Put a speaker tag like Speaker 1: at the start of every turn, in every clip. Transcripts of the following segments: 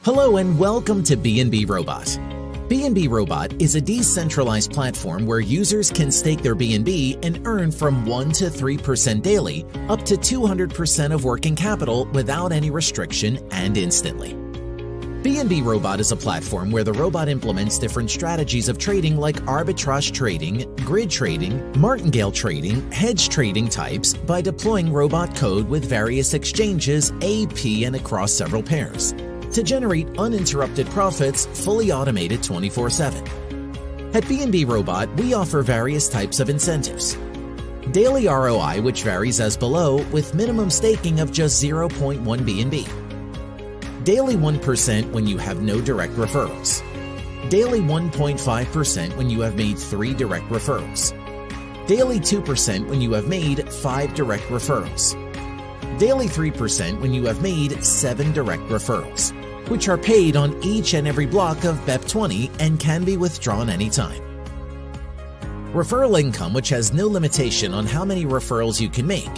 Speaker 1: Hello and welcome to BNB Robot. BNB Robot is a decentralized platform where users can stake their BNB and earn from 1 to 3% daily, up to 200% of working capital without any restriction and instantly. BNB Robot is a platform where the robot implements different strategies of trading like arbitrage trading, grid trading, martingale trading, hedge trading types by deploying robot code with various exchanges, AP, and across several pairs to generate uninterrupted profits, fully automated 24/7. At BNB Robot, we offer various types of incentives. Daily ROI, which varies as below, with minimum staking of just 0.1 BNB. Daily 1% when you have no direct referrals. Daily 1.5% when you have made 3 direct referrals. Daily 2% when you have made 5 direct referrals. Daily 3% when you have made 7 direct referrals, which are paid on each and every block of BEP20 and can be withdrawn anytime. Referral income, which has no limitation on how many referrals you can make.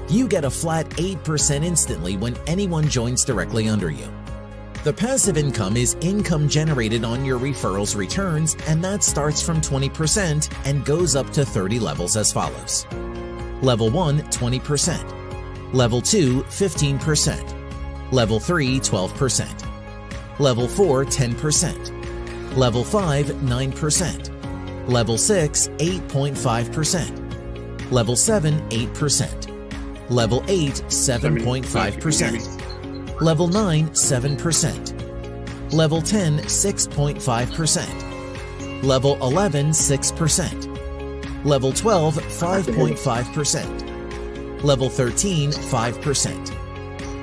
Speaker 1: You get a flat 8% instantly when anyone joins directly under you. The passive income is income generated on your referrals returns, and that starts from 20% and goes up to 30 levels as follows. Level 1, 20%. Level 2, 15%. Level 3, 12%. Level 4, 10%. Level 5, 9%. Level 6, 8.5%. Level 7, 8%. Level 8, 7.5%. Level 9, 7%. Level 10, 6.5%. Level 11, 6%. Level 12, 5.5%. Level 13, 5%.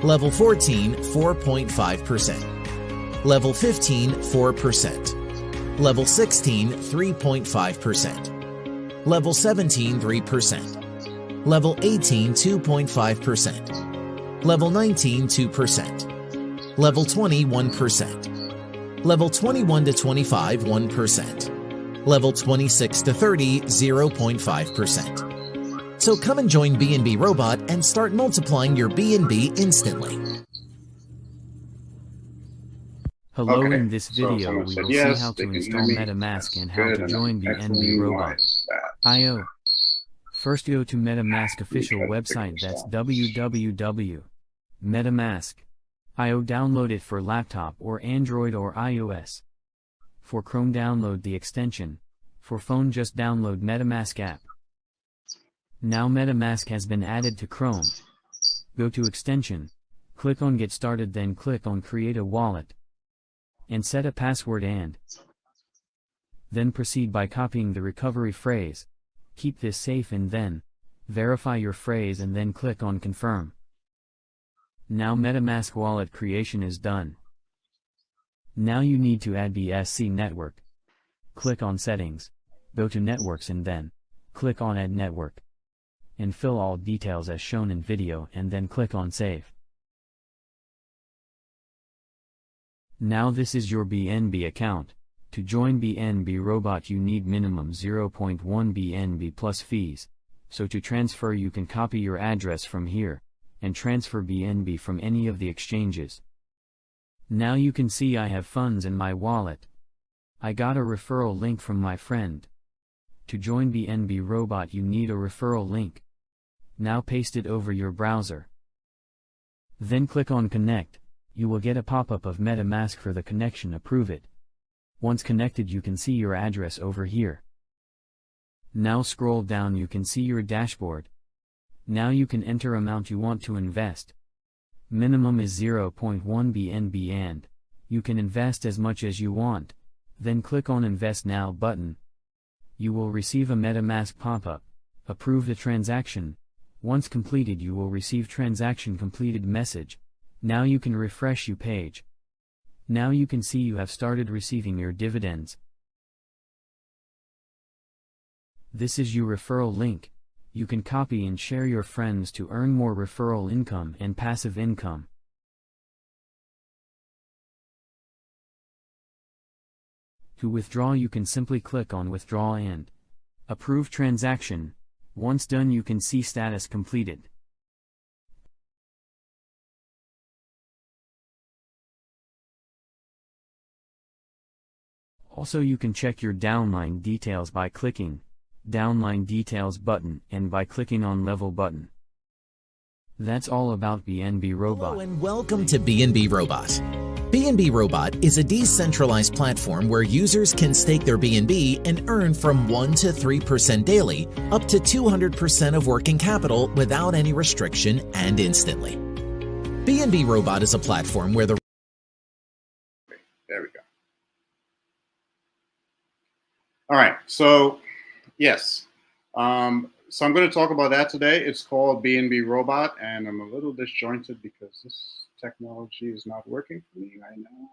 Speaker 1: Level 14, 4.5%. Level 15, 4%. Level 16, 3.5%. Level 17, 3%. Level 18, 2.5%. Level 19, 2%. Level 20, 1%. Level 21 to 25, 1%. Level 26 to 30, 0.5%. So come and join BNB Robot and start multiplying your BNB instantly.
Speaker 2: Hello, in this video we will see how to install MetaMask and how to join BNB Robot IO. First, go to MetaMask official website, that's www.metamask.io. Download it for laptop or Android or iOS. For Chrome, download the extension. For phone, just download MetaMask app. Now MetaMask has been added to Chrome. Go to extension, click on get started, then click on create a wallet and set a password, and then proceed by copying the recovery phrase. Keep this safe and then verify your phrase and then click on confirm. Now MetaMask wallet creation is done. Now you need to add BSC network. Click on settings, go to networks and then click on add network and fill all details as shown in video and then click on save. Now this is your BNB account. To join BNB Robot you need minimum 0.1 BNB plus fees. So to transfer you can copy your address from here and transfer BNB from any of the exchanges. Now you can see I have funds in my wallet. I got a referral link from my friend. To join BNB Robot you need a referral link. Now paste it over your browser. Then click on connect. You will get a pop-up of MetaMask for the connection. Approve it. Once connected you can see your address over here. Now scroll down, you can see your dashboard. Now you can enter amount you want to invest. Minimum is 0.1 BNB and you can invest as much as you want. Then click on invest now button. You will receive a MetaMask pop-up. Approve the transaction. Once completed you will receive transaction completed message. Now you can refresh your page. Now you can see you have started receiving your dividends. This is your referral link. You can copy and share your friends to earn more referral income and passive income. To withdraw you can simply click on withdraw and approve transaction. Once done you can see status completed. Also, you can check your downline details by clicking Downline Details button and by clicking on Level button. That's all about BNB Robot.
Speaker 1: Hello and welcome to BNB Robot. BNB Robot is a decentralized platform where users can stake their BNB and earn from 1 to 3% daily, up to 200% of working capital without any restriction and instantly. BNB Robot is a platform where the
Speaker 3: There we go. All right, so yes. So I'm going to talk about that today. It's called BNB Robot, and I'm a little disjointed because this technology is not working for me right now.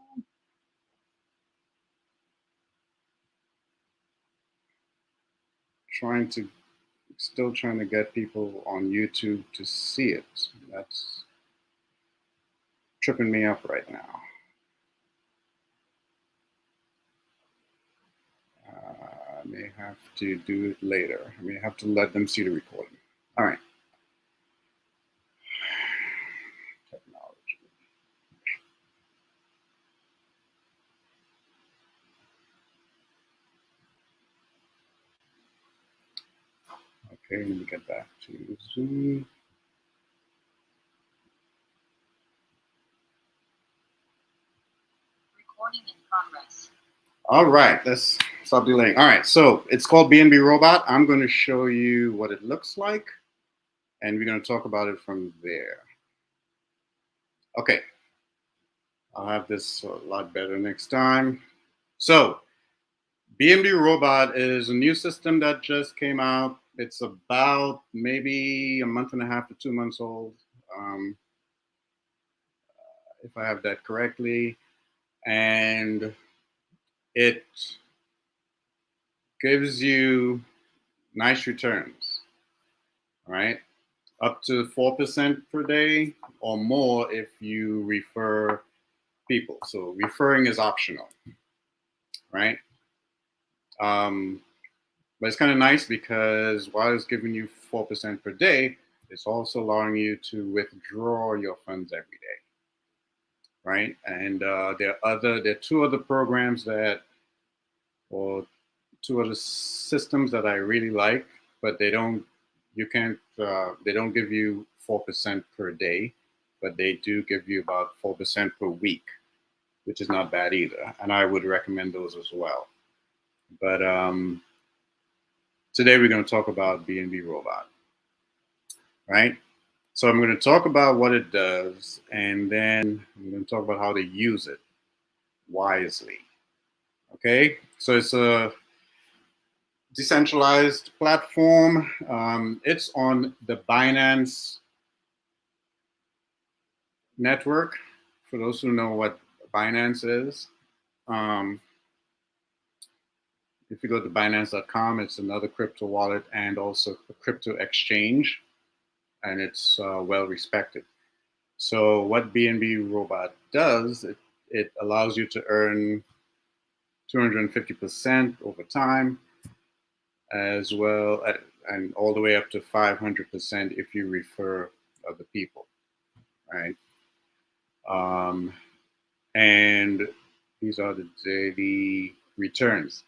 Speaker 3: Still trying to get people on YouTube to see it. That's tripping me up right now. I may have to do it later. I may have to let them see the recording. All right. Technology. Okay, let me get back to Zoom.
Speaker 4: Recording in progress.
Speaker 3: All right, let's stop delaying. All right, so it's called BNB Robot. I'm going to show you what it looks like, and we're going to talk about it from there. Okay, I'll have this a lot better next time. So BNB Robot is a new system that just came out. It's about maybe a month and a half to 2 months old, if I have that correctly. And it gives you nice returns, right? Up to 4% per day or more if you refer people. So referring is optional, right? But it's kind of nice because while it's giving you 4% per day, it's also allowing you to withdraw your funds every day, right? And there are two other programs or two other systems that I really like, but they don't give you 4% per day, but they do give you about 4% per week, which is not bad either. And I would recommend those as well. But today we're going to talk about BNB Robot, right? So I'm going to talk about what it does, and then I'm going to talk about how to use it wisely. Okay, so it's a decentralized platform. It's on the Binance network. For those who know what Binance is, if you go to Binance.com, it's another crypto wallet and also a crypto exchange, and it's well respected. So what BNB Robot does, it allows you to earn 250% over time, as well, and all the way up to 500% if you refer other people, right? And these are the daily returns.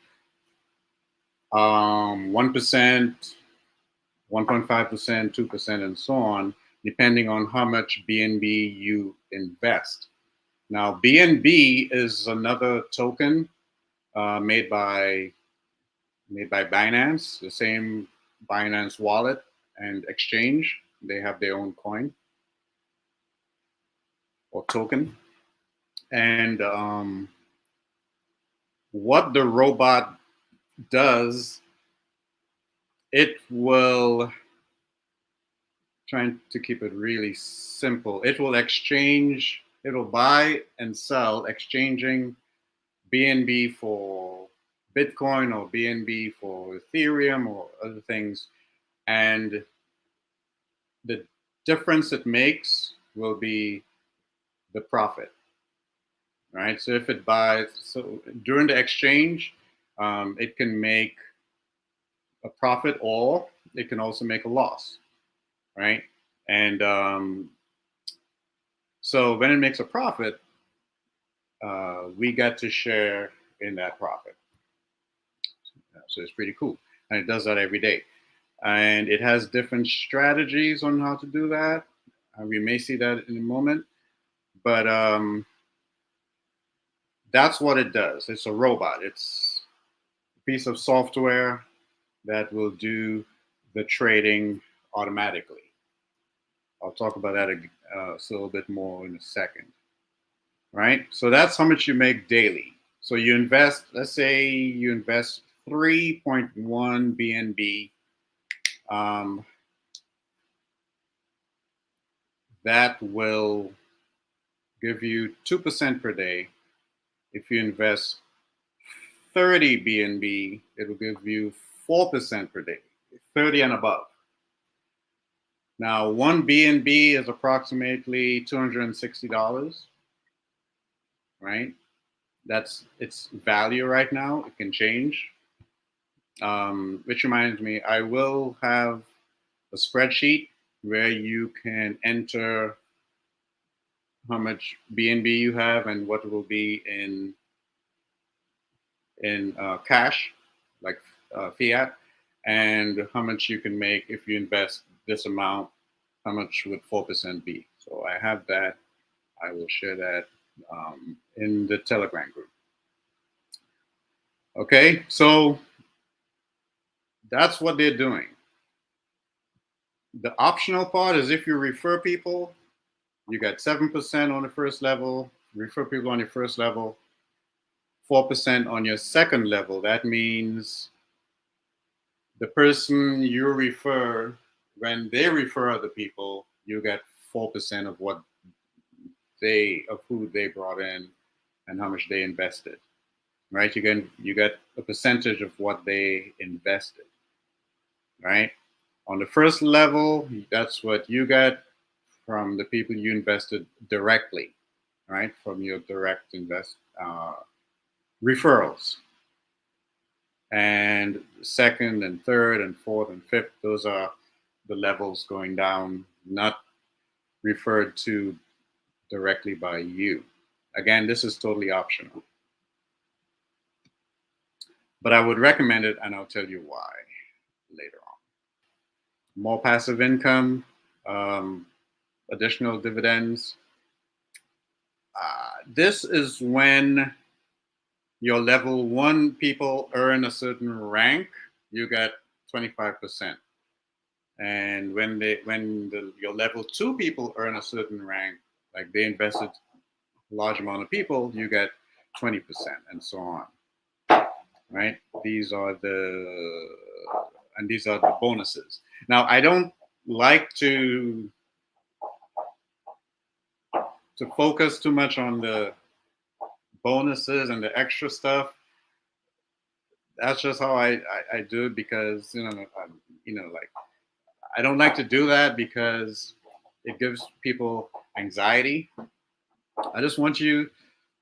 Speaker 3: 1%, 1.5%, 2%, and so on, depending on how much BNB you invest. Now, BNB is another token made by Binance, the same Binance wallet and exchange. They have their own coin or token. And what the robot does, it will, trying to keep it really simple, it will buy and sell, exchanging BNB for Bitcoin or BNB for Ethereum or other things. And the difference it makes will be the profit, right? So if it buys, so during the exchange, it can make a profit or it can also make a loss, right? And so when it makes a profit, we get to share in that profit, So it's pretty cool. And it does that every day. And it has different strategies on how to do that. We may see that in a moment. But that's what it does. It's a robot. It's a piece of software that will do the trading automatically. I'll talk about that a little bit more in a second. Right? So that's how much you make daily. So you invest, let's say you invest 3.1 BNB. That will give you 2% per day. If you invest 30 BNB, it will give you 4% per day, 30 and above. Now, one BNB is approximately $260, right? That's its value right now. It can change. Which reminds me, I will have a spreadsheet where you can enter how much BNB you have and what it will be in cash, like fiat, and how much you can make if you invest this amount, how much would 4% be. So I have that. I will share that in the Telegram group. Okay, so that's what they're doing. The optional part is if you refer people, you got 7% on the first level, refer people on your first level, 4% on your second level. That means the person you refer, when they refer other people, you get 4% of what of who they brought in and how much they invested. Right? You get a percentage of what they invested. Right? On the first level, that's what you get from the people you invested directly, right? From your direct referrals. And second and third and fourth and fifth, those are the levels going down, not referred to directly by you. Again, this is totally optional. But I would recommend it, and I'll tell you why later on. More passive income, additional dividends. This is when your level 1 people earn a certain rank, you get 25%. And when your level 2 people earn a certain rank, like they invested a large amount of people, you get 20%, and so on. Right? These are the bonuses. Now, I don't like to focus too much on the bonuses and the extra stuff. That's just how I do it, because like I don't like to do that because it gives people anxiety. I just want you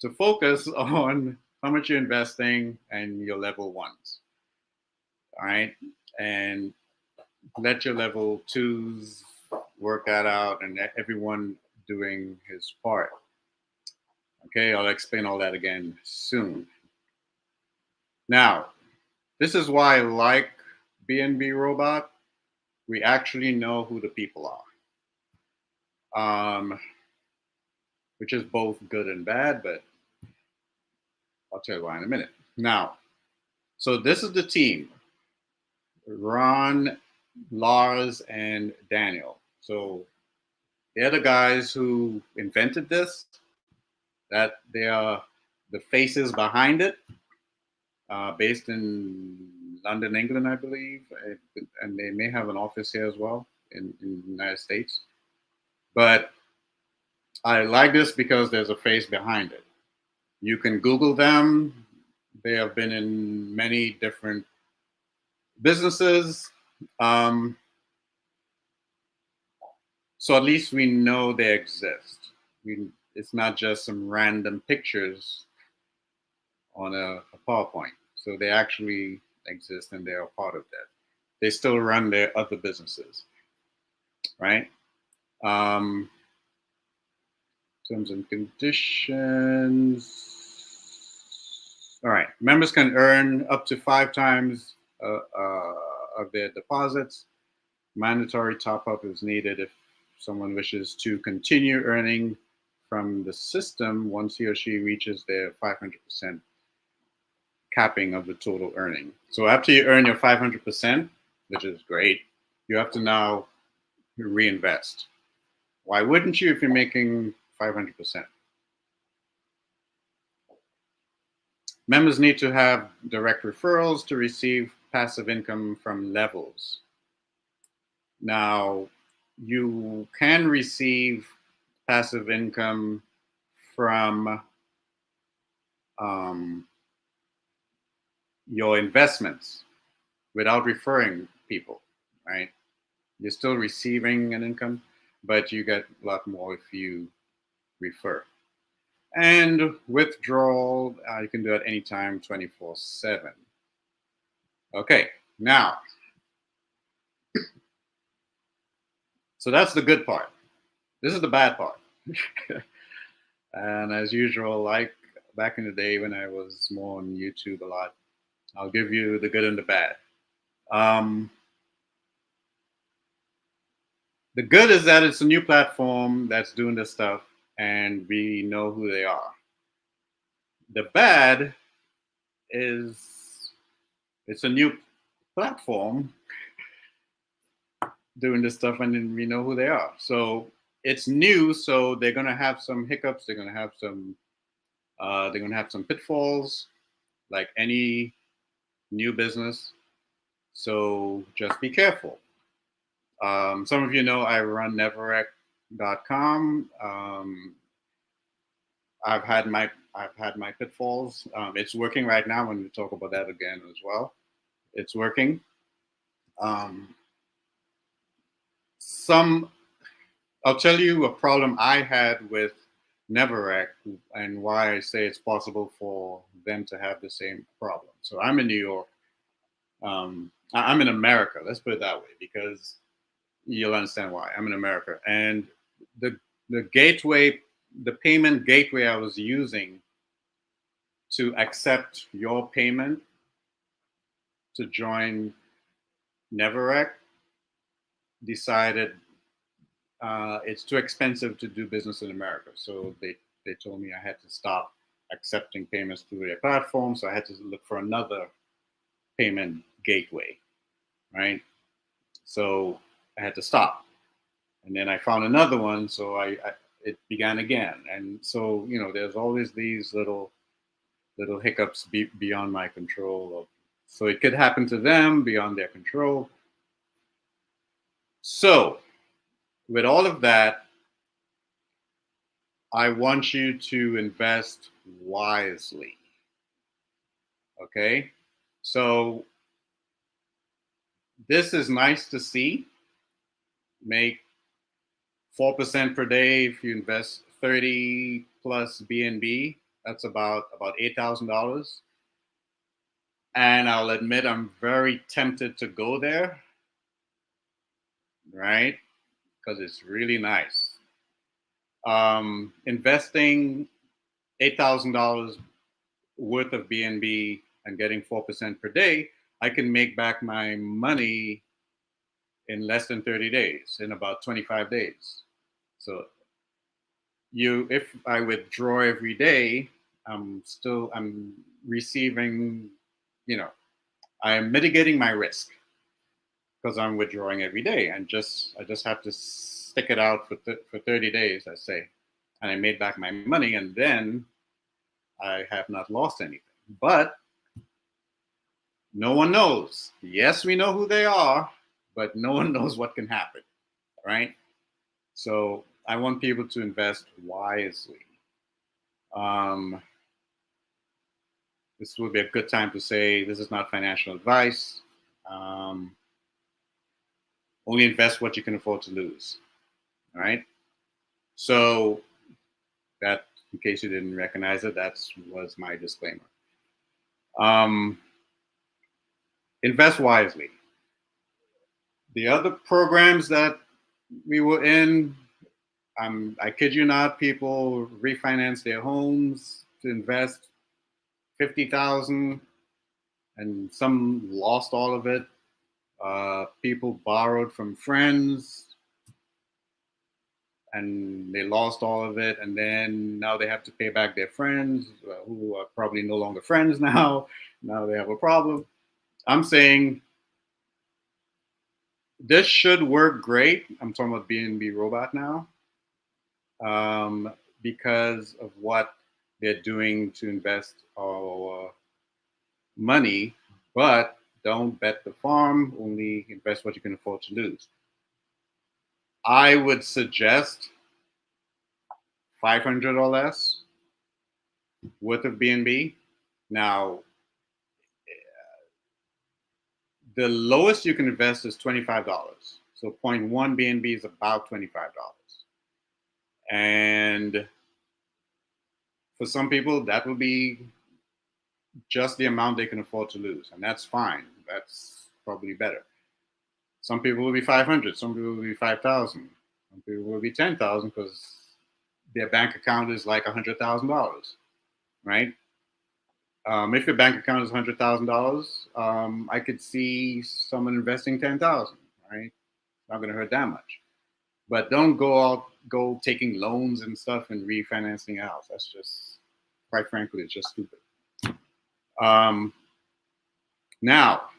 Speaker 3: to focus on how much you're investing and your level 1s. All right, and let your level 2s work that out, and everyone doing his part. Okay, I'll explain all that again soon. Now, this is why I like BNB Robot. We actually know who the people are, which is both good and bad, but I'll tell you why in a minute. Now, so this is the team: Ron, Lars, and Daniel. So they're the guys who invented this. That they are the faces behind it, based in London, England, I believe, and they may have an office here as well in the United States. But I like this because there's a face behind it. You can Google them. They have been in many different businesses. So at least we know they exist. It's not just some random pictures on a PowerPoint. So they actually exist and they are part of that. They still run their other businesses, right? Terms and conditions. All right, members can earn up to 5 times of their deposits. Mandatory top-up is needed if someone wishes to continue earning from the system once he or she reaches their 500% capping of the total earning. So after you earn your 500%, which is great, you have to now reinvest. Why wouldn't you if you're making 500%? Members need to have direct referrals to receive passive income from levels. Now, you can receive passive income from your investments without referring people, right? You're still receiving an income, but you get a lot more if you refer. And withdrawal, you can do it anytime, 24/7. Okay, now, so that's the good part. This is the bad part. And as usual, like back in the day when I was more on YouTube a lot, I'll give you the good and the bad. The good is that it's a new platform that's doing this stuff, and we know who they are. The bad is it's a new platform doing this stuff, and then we know who they are. So it's new, so they're gonna have some hiccups. They're gonna have some pitfalls, like any new business. So just be careful. Some of you know I run neverrec.com. I've had my pitfalls. It's working right now. When we talk about that again as well, it's working. I'll tell you a problem I had with Neverrec and why I say it's possible for them to have the same problem. So I'm in New York. I'm in America. Let's put it that way, because you'll understand why. I'm in America, and the gateway, the payment gateway I was using to accept your payment to join Neverrec decided it's too expensive to do business in America. So they told me I had to stop accepting payments through their platform. So I had to look for another payment gateway, right? So I had to stop. And then I found another one, so it began again. And so, there's always these little hiccups beyond my control. So it could happen to them beyond their control. So with all of that, I want you to invest wisely. Okay? So this is nice to see. Make 4% per day if you invest 30 plus BNB. That's about $8,000. And I'll admit I'm very tempted to go there, right? Because it's really nice. Investing $8,000 worth of BNB and getting 4% per day, I can make back my money in less than 30 days, in about 25 days. So if I withdraw every day, I'm receiving, I am mitigating my risk because I'm withdrawing every day, and I just have to stick it out for 30 days, I say, and I made back my money, and then I have not lost anything. But no one knows. Yes, we know who they are, but no one knows what can happen, right? So I want people to invest wisely. This would be a good time to say this is not financial advice. Only invest what you can afford to lose. All right. So that, in case you didn't recognize it, that was my disclaimer. Invest wisely. The other programs that we were in, I kid you not, people refinance their homes to invest $50,000, and some lost all of it. People borrowed from friends and they lost all of it, and then now they have to pay back their friends who are probably no longer friends now. Now they have a problem. I'm saying this should work great. I'm talking about BNB Robot now, because of what they're doing to invest our money. But don't bet the farm, only invest what you can afford to lose. I would suggest 500 or less worth of BNB. Now, the lowest you can invest is $25. So 0.1 BNB is about $25. And for some people, that will be just the amount they can afford to lose. And that's fine. That's probably better. Some people will be 500. Some people will be 5,000. Some people will be 10,000 because their bank account is like $100,000, right? If your bank account is $100,000, I could see someone investing 10,000, right? Not going to hurt that much. But don't go taking loans and stuff and refinancing a house. That's just, quite frankly, it's just stupid. Now,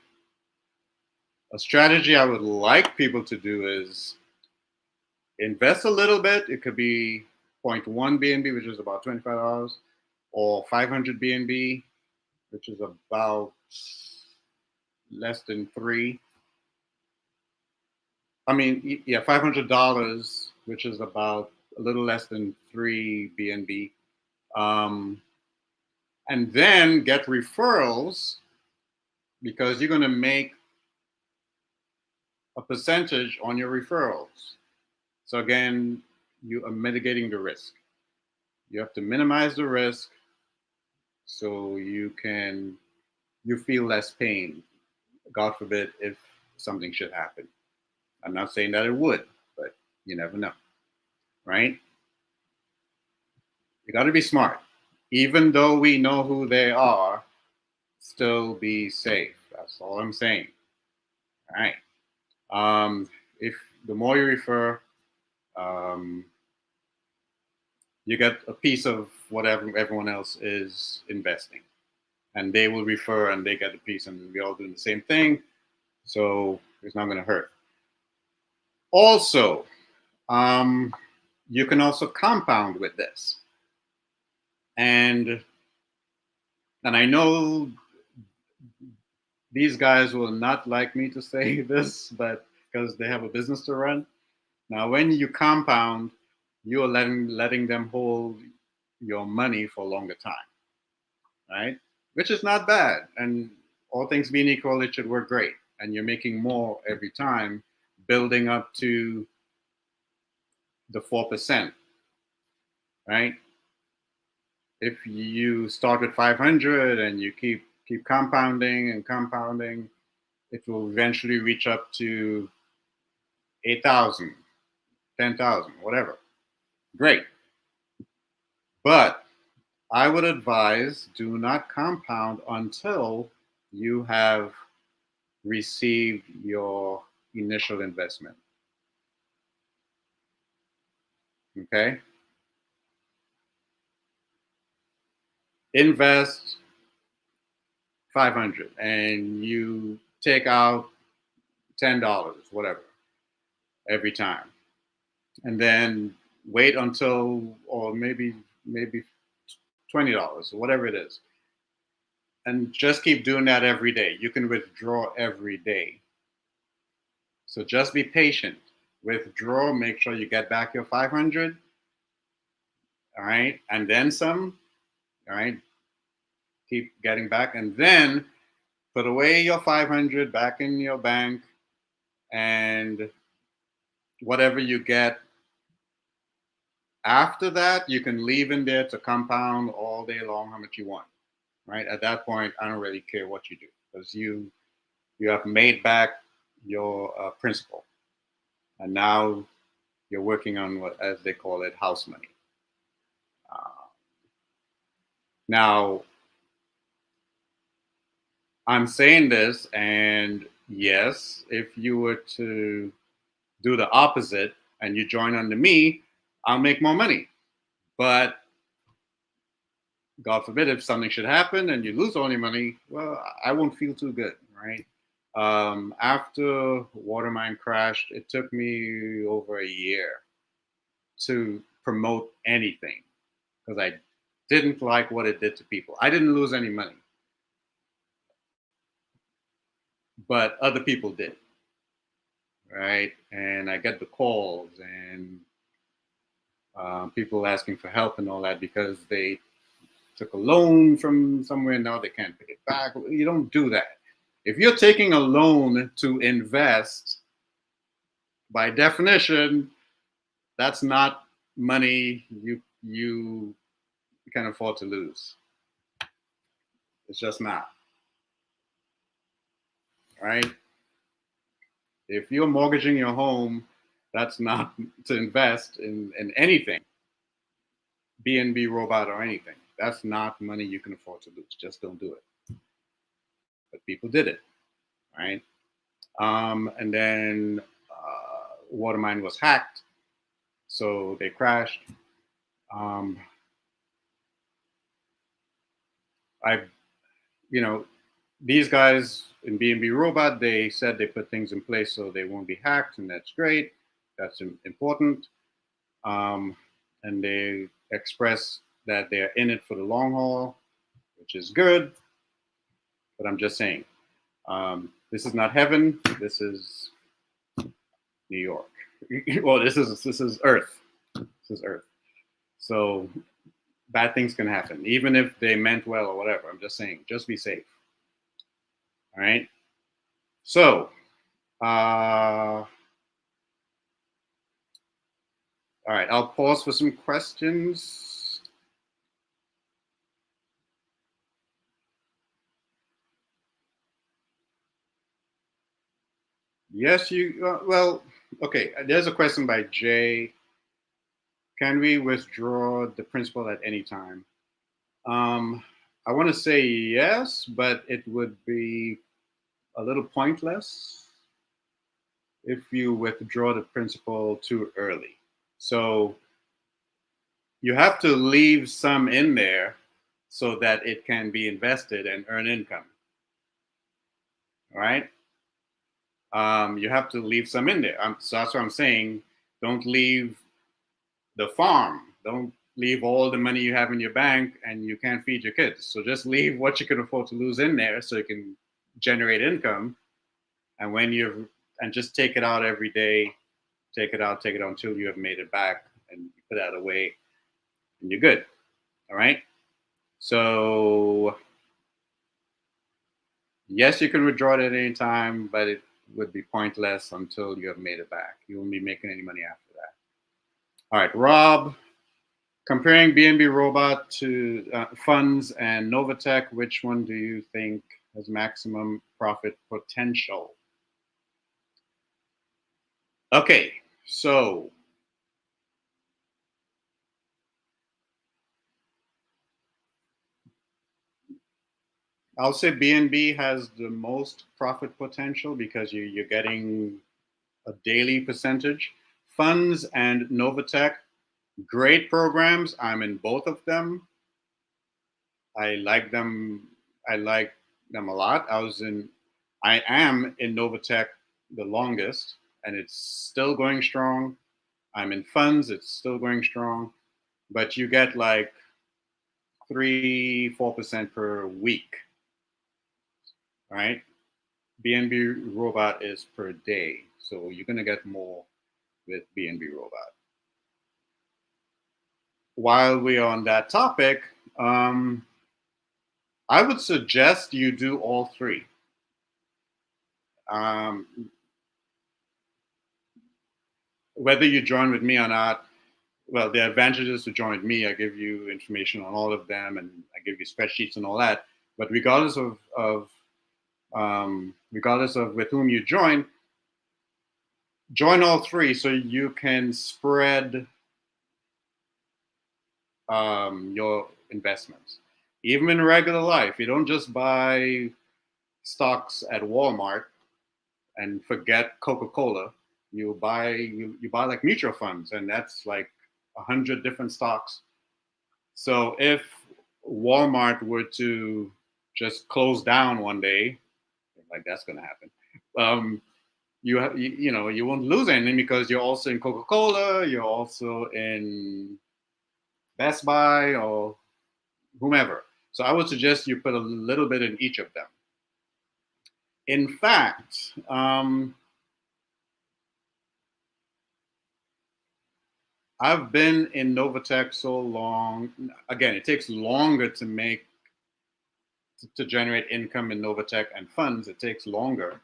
Speaker 3: a strategy I would like people to do is invest a little bit. It could be 0.1 BNB, which is about $25, or 500 BNB, which is about less than $3. I mean, yeah, $500, which is about a little less than 3 BNB. And then get referrals, because you're going to make a percentage on your referrals. So again, you are mitigating the risk. You have to minimize the risk so you feel less pain, God forbid, if something should happen. I'm not saying that it would, but you never know, right? You got to be smart. Even though we know who they are, still be safe. That's all I'm saying. All right. If the more you refer, you get a piece of whatever everyone else is investing, and they will refer and they get a piece, and we all doing the same thing. So it's not going to hurt. Also, you can also compound with this. And I know these guys will not like me to say this, but because they have a business to run. Now, when you compound, you are letting them hold your money for a longer time, right? Which is not bad. And all things being equal, it should work great. And you're making more every time, building up to the 4%, right? If you start with 500 and you keep compounding and compounding, it will eventually reach up to 8,000, 10,000, whatever. Great. But I would advise do not compound until you have received your initial investment. Okay? Invest 500 and you take out $10, whatever, every time. And then wait until, or maybe $20 or whatever it is. And just keep doing that every day. You can withdraw every day. So just be patient. Withdraw, make sure you get back your 500. All right. And then some. All right. Keep getting back. And then put away your 500 back in your bank. And whatever you get after that, you can leave in there to compound all day long how much you want. Right. At that point, I don't really care what you do, because you have made back your principal. And now you're working on what, as they call it, house money. Now, I'm saying this, and yes, if you were to do the opposite and you join under me, I'll make more money. But God forbid if something should happen and you lose all your money, well, I won't feel too good, right? After Watermine crashed, it took me over a year to promote anything because I didn't like what it did to people. I didn't lose any money, but other people did, right? And I get the calls and people asking for help and all that because they took a loan from somewhere and now they can't pay it back. You don't do that. If you're taking a loan to invest, by definition, that's not money you can afford to lose. It's just not, right? If you're mortgaging your home, that's not to invest in anything, BNB Robot or anything. That's not money you can afford to lose. Just don't do it. But people did it, right? And then Watermine was hacked, so they crashed. Um, I, you know, these guys in BNB Robot, they said they put things in place so they won't be hacked, and that's great. That's important. And they express that they're in it for the long haul, which is good. But I'm just saying, this is not heaven. This is New York. Well, this is Earth. This is Earth. So bad things can happen, even if they meant well or whatever. I'm just saying, just be safe. All right. So, all right, I'll pause for some questions. Yes, well, okay, there's a question by Jay. Can we withdraw the principal at any time? I want to say yes, but it would be a little pointless if you withdraw the principal too early. So you have to leave some in there so that it can be invested and earn income. All right. You have to leave some in there. So that's what I'm saying. Don't leave the farm. Don't leave all the money you have in your bank and you can't feed your kids. So just leave what you can afford to lose in there so you can generate income. And and just take it out every day. Take it out until you have made it back and you put that away and you're good. All right. So yes, you can withdraw it at any time, but it would be pointless until you have made it back. You won't be making any money after that. All right, Rob, comparing BNB Robot to funds and Novatech, which one do you think has maximum profit potential? Okay, so I'll say BNB has the most profit potential because you're getting a daily percentage. Funds and Novatech, great programs. I'm in both of them. I like them. I like them a lot. I am in Novatech the longest, and it's still going strong. I'm in funds. It's still going strong, but you get like 3-4% per week, right? BNB Robot is per day, so you're gonna get more with BNB Robot. While we're on that topic, I would suggest you do all three. Whether you join with me or not, well, the advantages to join with me, I give you information on all of them, and I give you spreadsheets and all that. But regardless of with whom you join all three so you can spread your investments. Even in regular life, you don't just buy stocks at Walmart and forget Coca-Cola, you buy like mutual funds, and that's like 100 different stocks. So if Walmart were to just close down one day, like that's going to happen, you won't lose anything because you're also in Coca-Cola, you're also in Best Buy or whomever. So I would suggest you put a little bit in each of them. In fact, I've been in Novatech so long. Again, it takes longer to generate income in Novatech and funds. It takes longer,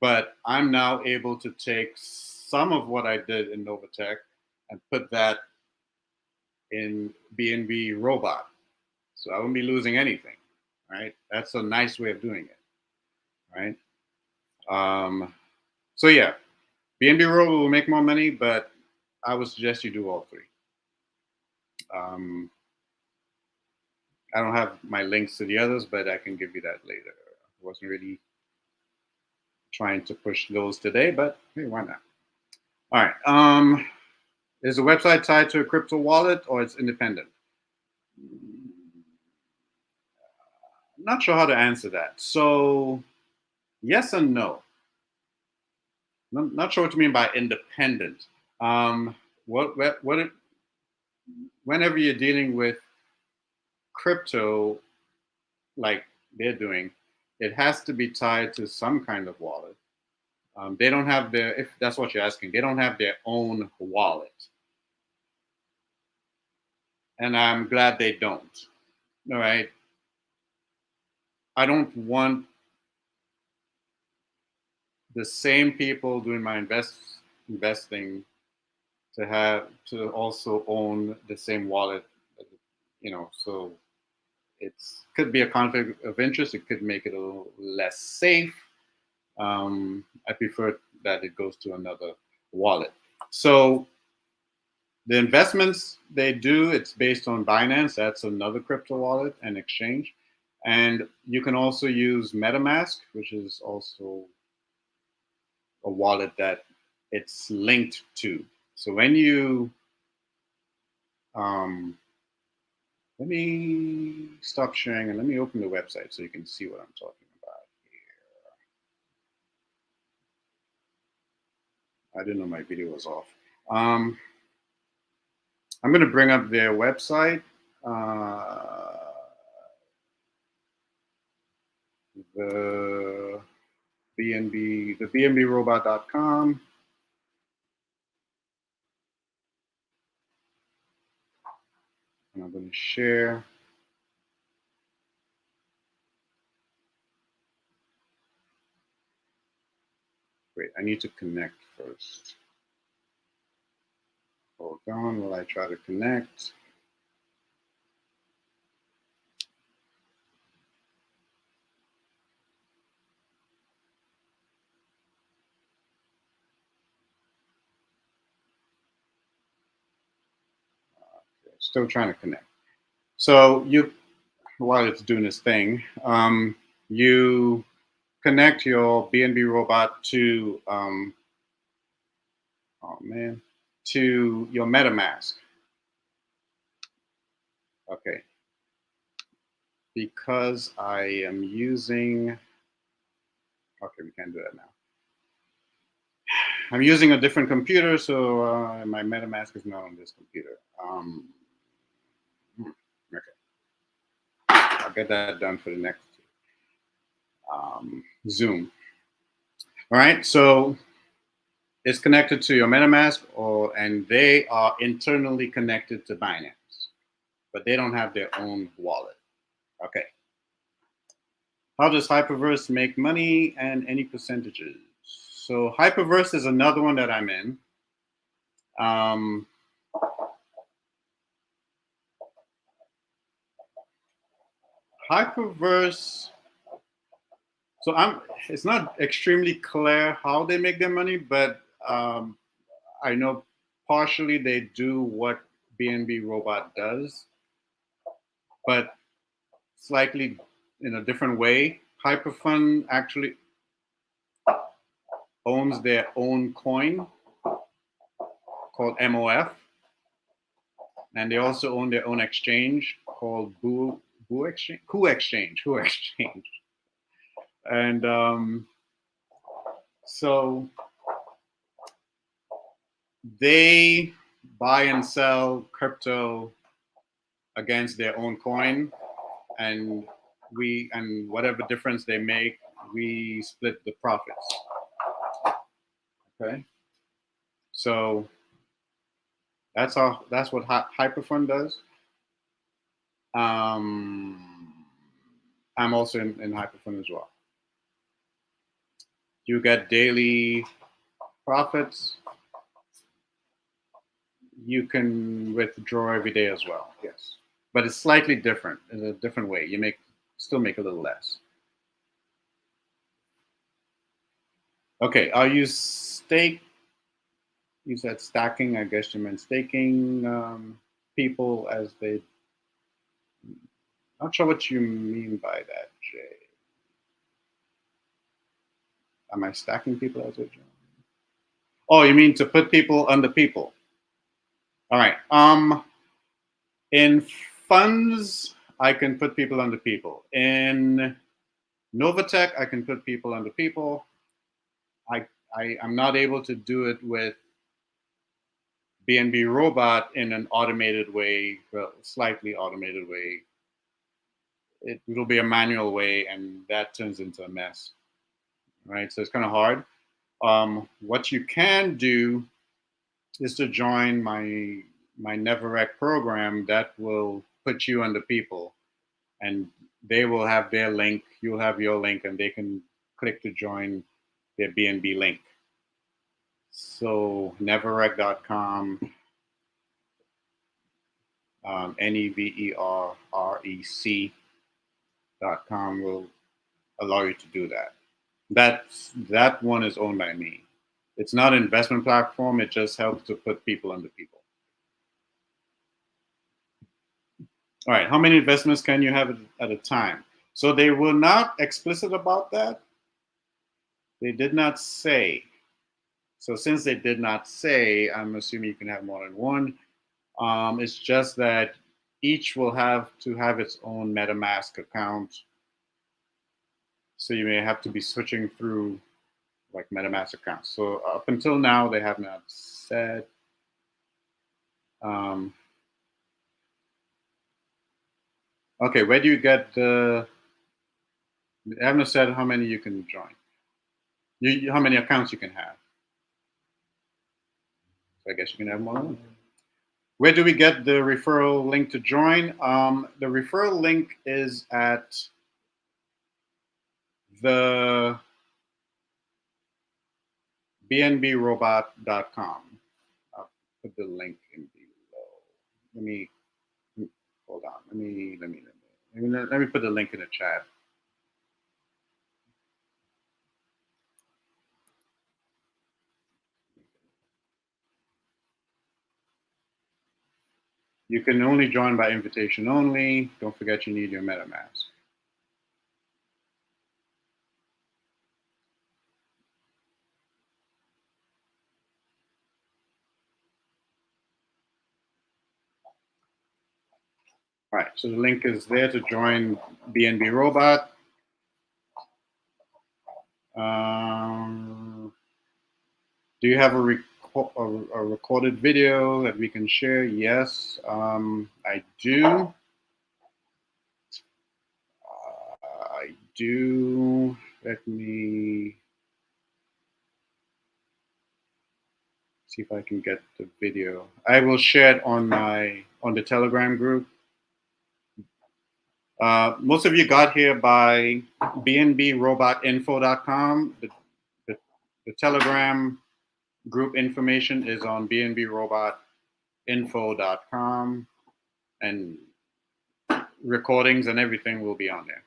Speaker 3: but I'm now able to take some of what I did in Novatech and put that in BNB Robot. So I won't be losing anything, right? That's a nice way of doing it, right? So yeah, BNB Robot will make more money, but I would suggest you do all three. I don't have my links to the others, but I can give you that later. I wasn't really trying to push those today, but hey, why not? All right. Is the website tied to a crypto wallet or it's independent? I'm not sure how to answer that. So yes and no. I'm not sure what you mean by independent. Whenever you're dealing with crypto, like they're doing, it has to be tied to some kind of wallet. They don't have their, if that's what you're asking, they don't have their own wallet. And I'm glad they don't. All right. I don't want the same people doing my investing to also own the same wallet, so it's could be a conflict of interest. It could make it a little less safe. I prefer that it goes to another wallet. So the investments they do, it's based on Binance. That's another crypto wallet and exchange. And you can also use MetaMask, which is also a wallet that it's linked to. So when you, let me stop sharing and let me open the website so you can see what I'm talking about here. I didn't know my video was off. I'm going to bring up their website. The BNBRobot.com. And I'm going to share. Wait, I need to connect first. Hold on while I try to connect. Okay, still trying to connect. So while it's doing this thing, you connect your BNB Robot to, to your MetaMask. Okay. Because I am using, okay, we can't do that now. I'm using a different computer, so my MetaMask is not on this computer. Okay. I'll get that done for the next Zoom. All right, so it's connected to your MetaMask, and they are internally connected to Binance, but they don't have their own wallet. Okay. How does Hyperverse make money and any percentages? So Hyperverse is another one that I'm in. Hyperverse, so it's not extremely clear how they make their money, but I know partially they do what BNB Robot does, but slightly in a different way. Hyperfund actually owns their own coin called MOF, and they also own their own exchange called Boo Exchange, Who Exchange, and so they buy and sell crypto against their own coin, and whatever difference they make, we split the profits. Okay, so that's what Hyperfund does. I'm also in Hyperfund as well. You get daily profits. You can withdraw every day as well. Yes, but it's slightly different. In a different way. You still make a little less. Okay, are you stake? You said stacking. I guess you meant staking people as they. Not sure what you mean by that, Jay. Am I stacking people as they join? Oh, you mean to put people under people? All right. In funds, I can put people under people. In Novatech, I can put people under people. I'm not able to do it with BNB Robot in an automated way, well, slightly automated way. It'll be a manual way, and that turns into a mess, right? So it's kind of hard. What you can do is to join my NeverRec program that will put you under people, and they will have their link, you'll have your link, and they can click to join their BNB link. So neverrec.com, neverrec.com will allow you to do that. That one is owned by me. It's not an investment platform. It just helps to put people under people. All right, how many investments can you have at a time? So they were not explicit about that. They did not say. So since they did not say, I'm assuming you can have more than one. It's just that each will have to have its own MetaMask account. So you may have to be switching through like MetaMask accounts. So up until now, they have not said. Okay, where do you get the? They haven't said how many you can join. How many accounts you can have. So I guess you can have more than one. Where do we get the referral link to join? The referral link is at the bnbrobot.com. I'll put the link in below. Let me hold on. Let me put the link in the chat. You can only join by invitation only. Don't forget you need your MetaMask. All right, so the link is there to join BNB Robot. Do you have a recorded video that we can share? Yes, I do. Let me see if I can get the video. I will share it on the Telegram group. Most of you got here by bnbrobotinfo.com. The Telegram group information is on bnbrobotinfo.com, and recordings and everything will be on there.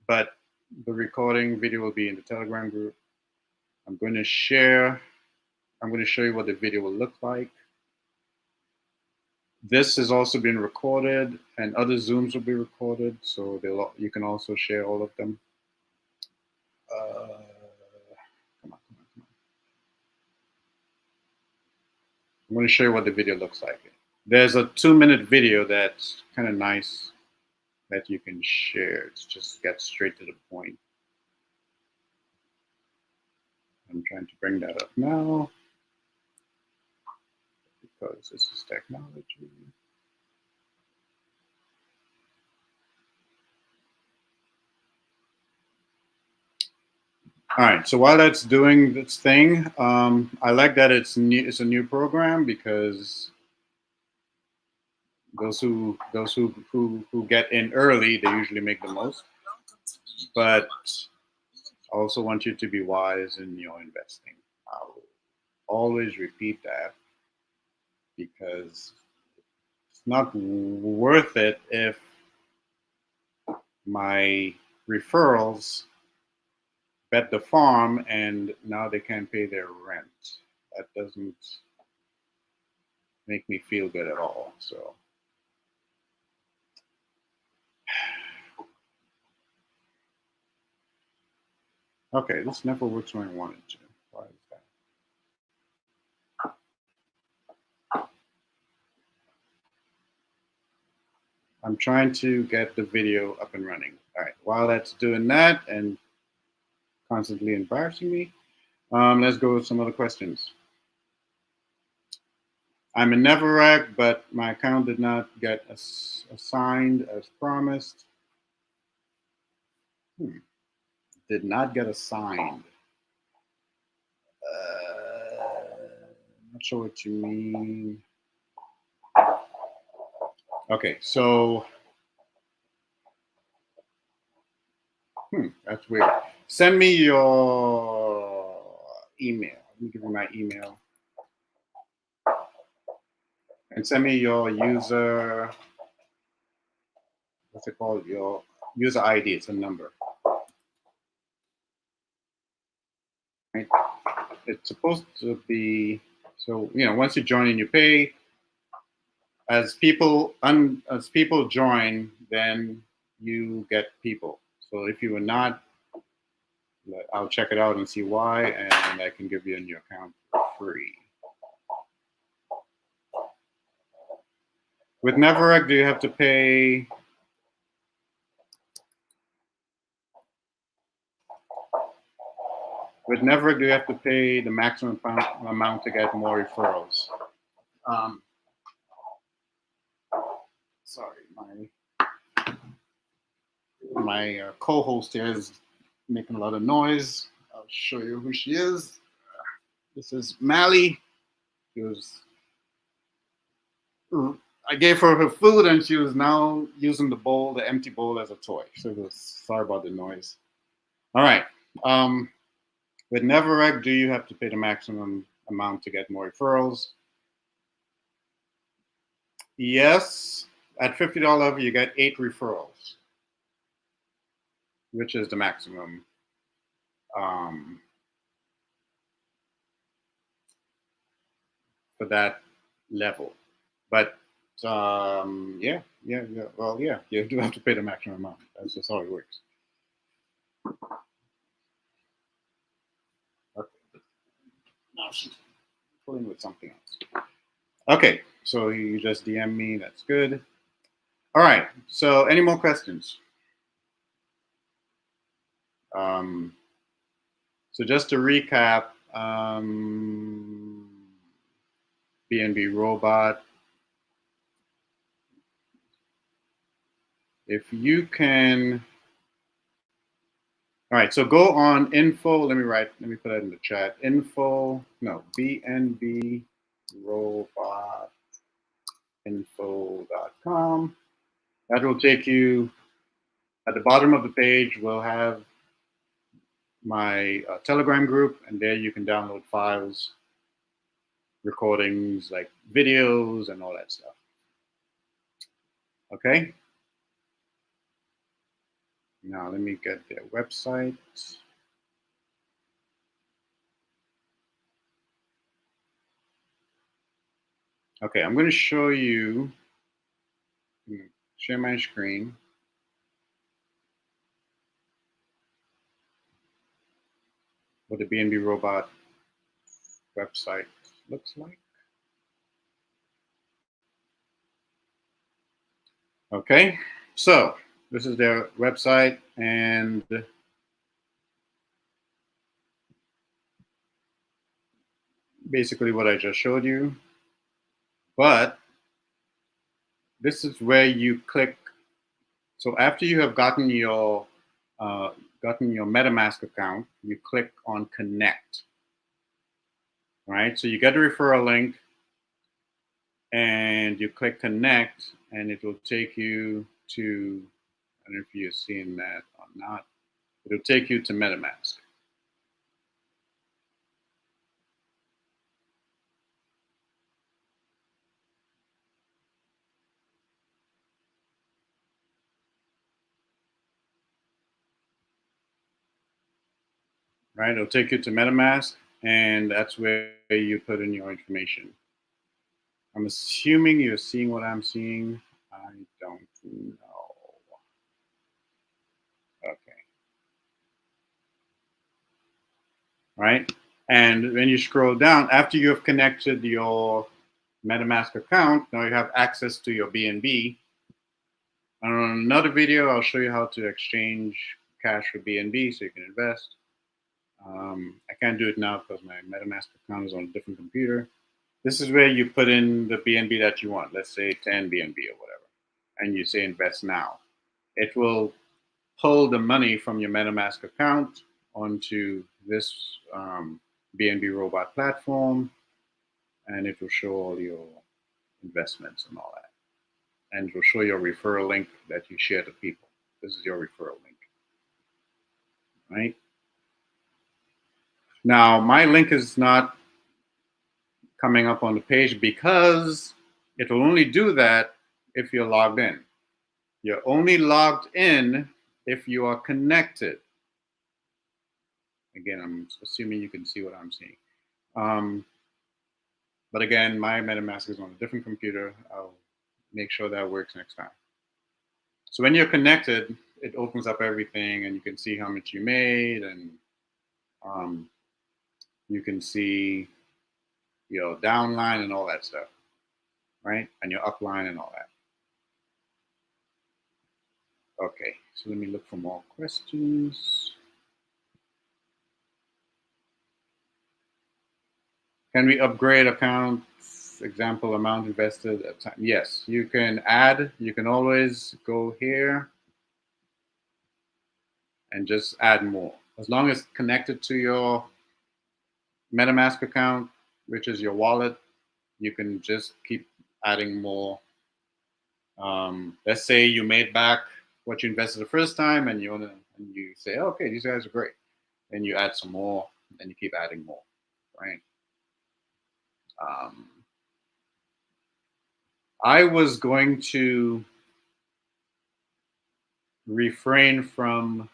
Speaker 3: But the recording video will be in the Telegram group. I'm going to show you what the video will look like. This has also been recorded, and other Zooms will be recorded, so you can also share all of them. Come on. I'm going to show you what the video looks like. There's a 2-minute video that's kind of nice that you can share. It's just get straight to the point. I'm trying to bring that up now because this is technology. All right, so while that's doing its thing, I like that it's a new program because those who get in early, they usually make the most. But I also want you to be wise in your investing. I'll always repeat that because it's not worth it if my referrals bet the farm and now they can't pay their rent. That doesn't make me feel good at all. So okay, this never works when I want it to. Why is that? I'm trying to get the video up and running. All right, while that's doing that and constantly embarrassing me, let's go with some other questions. I'm in Neverag, but my account did not get assigned as promised. Did not get assigned. Not sure what you mean. Okay, so that's weird. Send me your email. Let me give you my email. And send me your user, what's it called? Your user ID, it's a number. Right? It's supposed to be, so, you know, once you join and you pay, as people join, then you get people. So if you were not, I'll check it out and see why, and I can give you a new account for free. With Neverag, do you have to pay? With Neverag, do you have to pay the maximum amount to get more referrals? Sorry, my co-host here is making a lot of noise. I'll show you who she is. This is Mally. I gave her food and she was now using the empty bowl as a toy. So sorry about the noise. All right. With Neverag, do you have to pay the maximum amount to get more referrals? Yes. At $50 level, you get 8 referrals, which is the maximum. For that level. But yeah. Well, yeah, you do have to pay the maximum amount. That's just how it works. Okay. Now she's pulling with something else. Okay, so you just DM me. That's good. All right. So, any more questions? So just to recap, BNB Robot. If you can, all right, so go on info, let me put that in the chat. BNB Robot info.com. That will take you, at the bottom of the page, we'll have my Telegram group, and there you can download files, recordings, like videos and all that stuff. Okay? Now let me get their website. Okay, I'm going to show you, share my screen. What the BNB Robot website looks like. Okay, so this is their website, and basically what I just showed you. But this is where you click. So after you have gotten your MetaMask account, you click on Connect. Right, so you get a referral link, and you click Connect, and it will take you to, I don't know if you're seeing that or not. It'll take you to MetaMask. Right, it'll take you to MetaMask, and that's where you put in your information. I'm assuming you're seeing what I'm seeing. I don't know. Okay. Right, and when you scroll down, after you have connected your MetaMask account, now you have access to your BNB. On another video, I'll show you how to exchange cash for BNB so you can invest. I can't do it now because my MetaMask account is on a different computer. This is where you put in the BNB that you want. Let's say 10 BNB or whatever, and you say invest now. It will pull the money from your MetaMask account onto this BNB Robot platform, and it will show all your investments and all that. And it will show your referral link that you share to people. This is your referral link, right? Now, my link is not coming up on the page because it will only do that if you're logged in. You're only logged in if you are connected. Again, I'm assuming you can see what I'm seeing. But again, my MetaMask is on a different computer. I'll make sure that works next time. So when you're connected, it opens up everything, and you can see how much you made, and you can see your downline and all that stuff, right? And your upline and all that. Okay, so let me look for more questions. Can we upgrade accounts? Example, amount invested at time. Yes, you can add. You can always go here and just add more. As long as connected to your MetaMask account, which is your wallet, you can just keep adding more. Let's say you made back what you invested the first time, and you say, okay, these guys are great. Then you add some more, and you keep adding more, right? I was going to refrain from.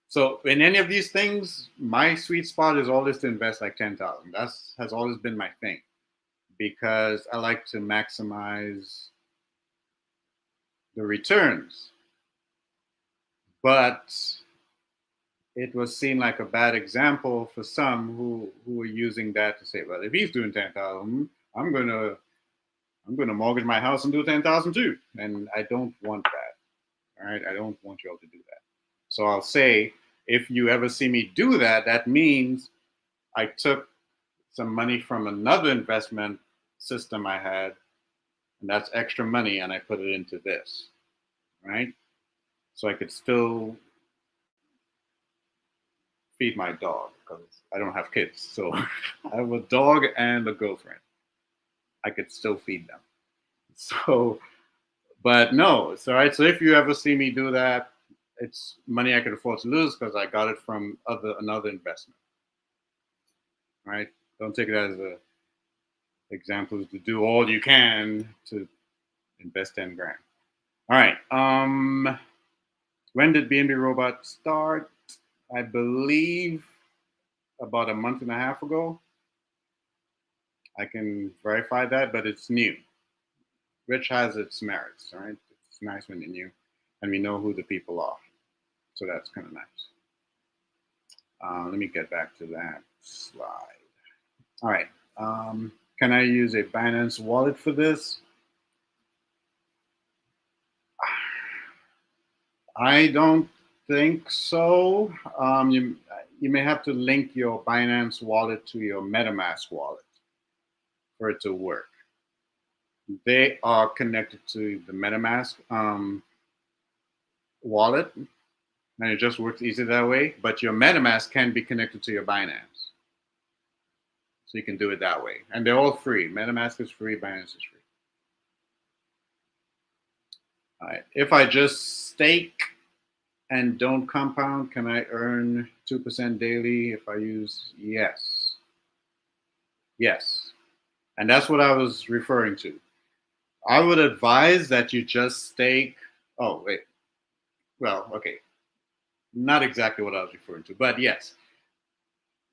Speaker 3: So in any of these things, my sweet spot is always to invest like 10,000. That has always been my thing, because I like to maximize the returns. But it was seen like a bad example for some who were using that to say, well, if he's doing 10,000, I'm gonna mortgage my house and do 10,000 too. And I don't want that. All right, I don't want you all to do that. So I'll say, if you ever see me do that, that means I took some money from another investment system I had, and that's extra money, and I put it into this, right? So I could still feed my dog because I don't have kids. So I have a dog and a girlfriend. I could still feed them. So, but no, it's all right. So if you ever see me do that, it's money I could afford to lose because I got it from another investment. Right? Don't take it as a example to do all you can to invest 10 grand. All right. When did BNB Robot start? I believe about a month and a half ago. I can verify that, but it's new. which has its merits, right? It's nice when you're new and we know who the people are. So that's kind of nice. Let me get back to that slide. All right. Can I use a Binance wallet for this? I don't think so. You may have to link your Binance wallet to your MetaMask wallet for it to work. They are connected to the MetaMask wallet, and it just works easy that way. But your MetaMask can be connected to your Binance, so you can do it that way. And they're all free. MetaMask is free. Binance is free. All right. If I just stake and don't compound, can I earn 2% daily if I use? Yes. Yes. And that's what I was referring to. I would advise that you just stake. Oh, wait. Well, okay. Not exactly what I was referring to, but yes.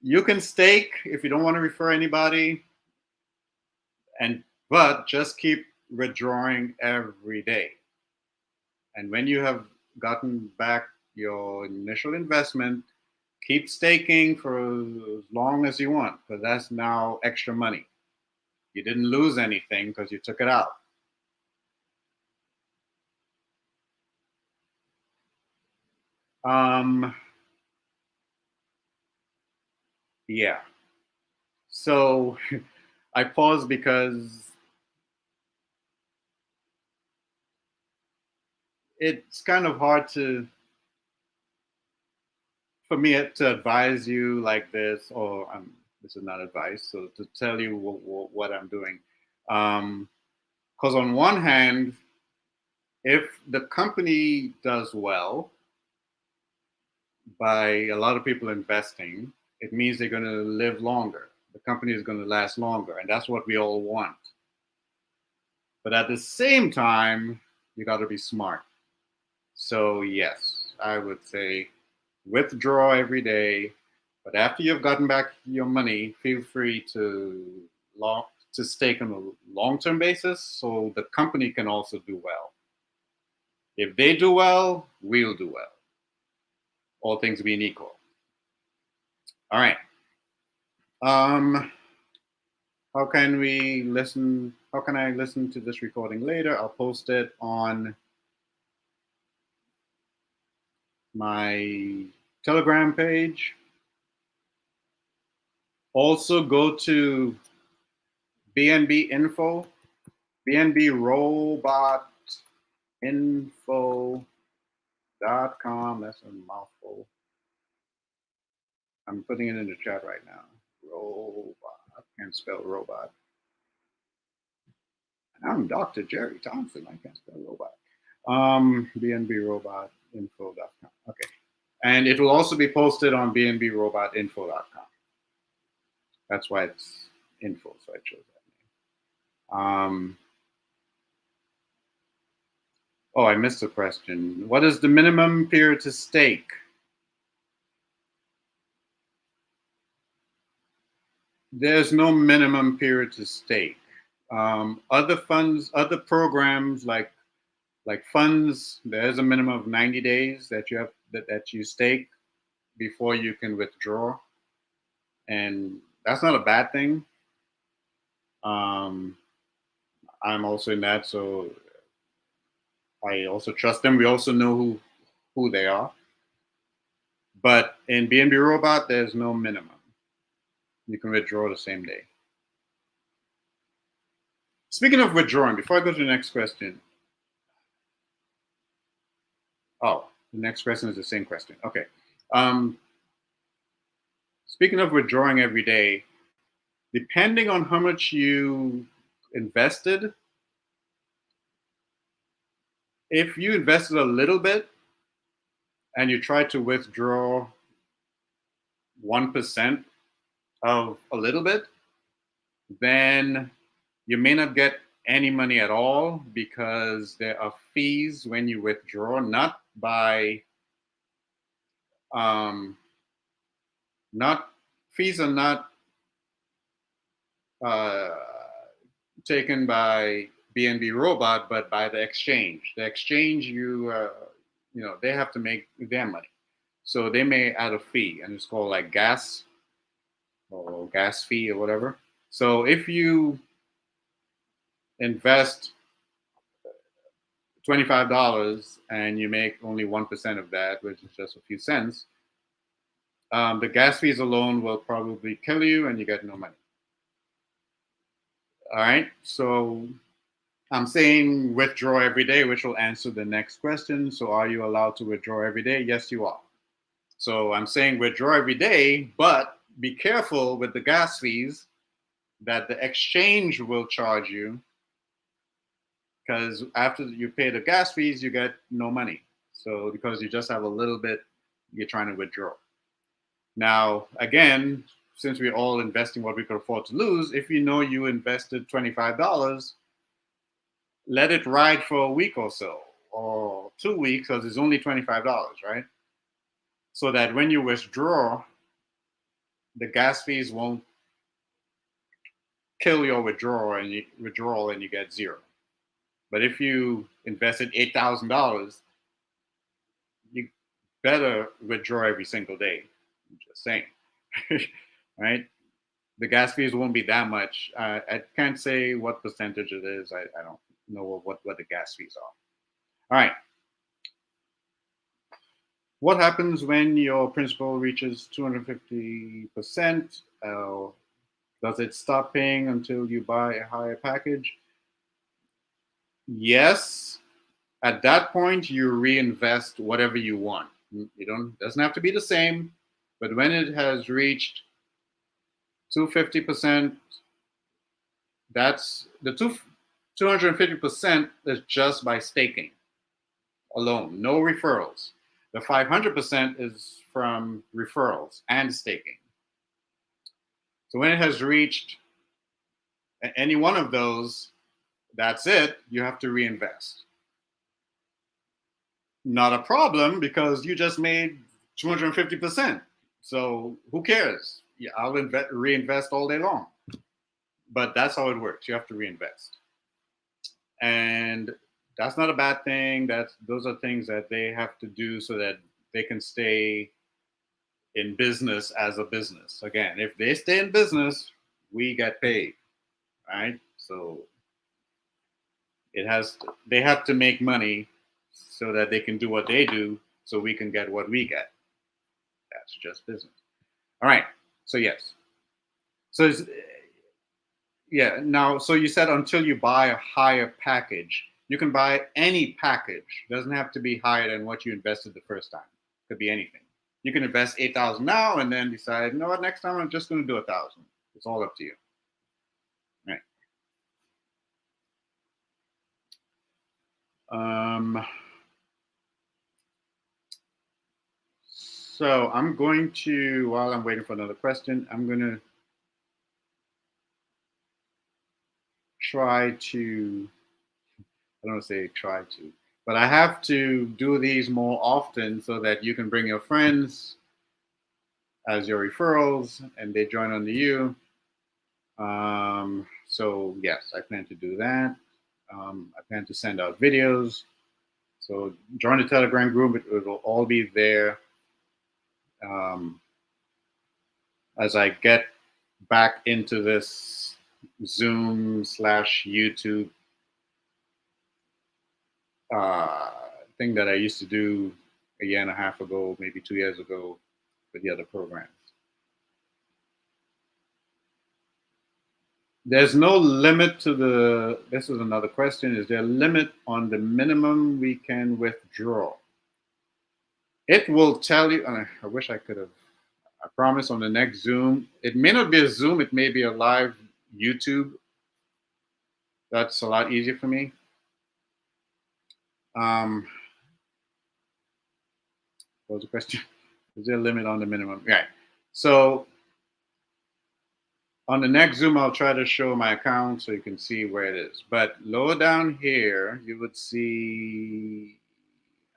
Speaker 3: You can stake if you don't want to refer anybody, but just keep withdrawing every day. And when you have gotten back your initial investment, keep staking for as long as you want, because that's now extra money. You didn't lose anything because you took it out. Yeah. So I paused because it's kind of hard for me to advise you like this, or this is not advice, so to tell you what I'm doing. Because on one hand, if the company does well by a lot of people investing, it means they're going to live longer. The company is going to last longer, and that's what we all want. But at the same time, you got to be smart. So yes, I would say withdraw every day. But after you've gotten back your money, feel free to stake on a long-term basis so the company can also do well. If they do well, we'll do well. All things being equal. All right. How can we listen? How can I listen to this recording later? I'll post it on my Telegram page. Also, go to BNB Info, BNB Robot Info.com. That's a mouthful. I'm putting it in the chat right now. Robot. I can't spell robot. I'm Dr. Jerry Thompson. I can't spell robot. BNB Robot Info.com. Okay. And it will also be posted on BNBRobotInfo.com. That's why it's info, so I chose that name. Oh, I missed a question. What is the minimum period to stake? There's no minimum period to stake. Other funds, other programs like funds, there's a minimum of 90 days that you have that you stake before you can withdraw, and that's not a bad thing. I'm also in that, so I also trust them. We also know who they are. But in BNB Robot, there's no minimum. You can withdraw the same day. Speaking of withdrawing, before I go to the next question. Oh, the next question is the same question. Okay. Speaking of withdrawing every day, depending on how much you invested, if you invested a little bit and you try to withdraw 1% of a little bit, then you may not get any money at all because there are fees when you withdraw, fees are not taken by BNB Robot, but by the exchange. The exchange, they have to make their money. So they may add a fee, and it's called like gas or gas fee or whatever. So if you invest $25 and you make only 1% of that, which is just a few cents, the gas fees alone will probably kill you and you get no money. All right. So I'm saying withdraw every day, which will answer the next question. So are you allowed to withdraw every day? Yes, you are. So I'm saying withdraw every day, but be careful with the gas fees that the exchange will charge you, because after you pay the gas fees, you get no money. So because you just have a little bit, you're trying to withdraw. Now, again, since we're all investing what we could afford to lose, if you know you invested $25, let it ride for a week or so, or 2 weeks, because it's only $25, right? So that when you withdraw, the gas fees won't kill your withdrawal and you get zero. But if you invested $8,000, you better withdraw every single day. I'm just saying, right? The gas fees won't be that much. I can't say what percentage it is. I don't know what the gas fees are. All right. What happens when your principal reaches 250%? Does it stop paying until you buy a higher package? Yes. At that point, you reinvest whatever you want. Doesn't have to be the same, but when it has reached 250%, that's the 250% is just by staking alone, no referrals. The 500% is from referrals and staking. So when it has reached any one of those, that's it. You have to reinvest. Not a problem, because you just made 250%. So who cares? Yeah, I'll reinvest all day long. But that's how it works. You have to reinvest. And that's not a bad thing. Those are things that they have to do so that they can stay in business as a business. Again, if they stay in business, we get paid, right? So they have to make money so that they can do what they do, so we can get what we get. That's just business. All right. So yes. So now, so you said until you buy a higher package. You can buy any package. It doesn't have to be higher than what you invested the first time. It could be anything. You can invest $8,000 now and then decide, you know what, next time I'm just going to do $1,000. It's all up to you. Right. So I'm going to, while I'm waiting for another question, I'm going to try to, I don't want to say try to, but I have to do these more often so that you can bring your friends as your referrals and they join under you. So yes, I plan to do that. I plan to send out videos. So join the Telegram group. It will all be there. As I get back into this Zoom/YouTube thing that I used to do a year and a half ago, maybe 2 years ago, with the other programs. There's no limit to this is another question. Is there a limit on the minimum we can withdraw? It will tell you, and I wish I could have, I promise on the next Zoom, it may not be a Zoom, it may be a live YouTube. That's a lot easier for me. What was the question? Is there a limit on the minimum? Right. So on the next Zoom, I'll try to show my account so you can see where it is. But lower down here, you would see,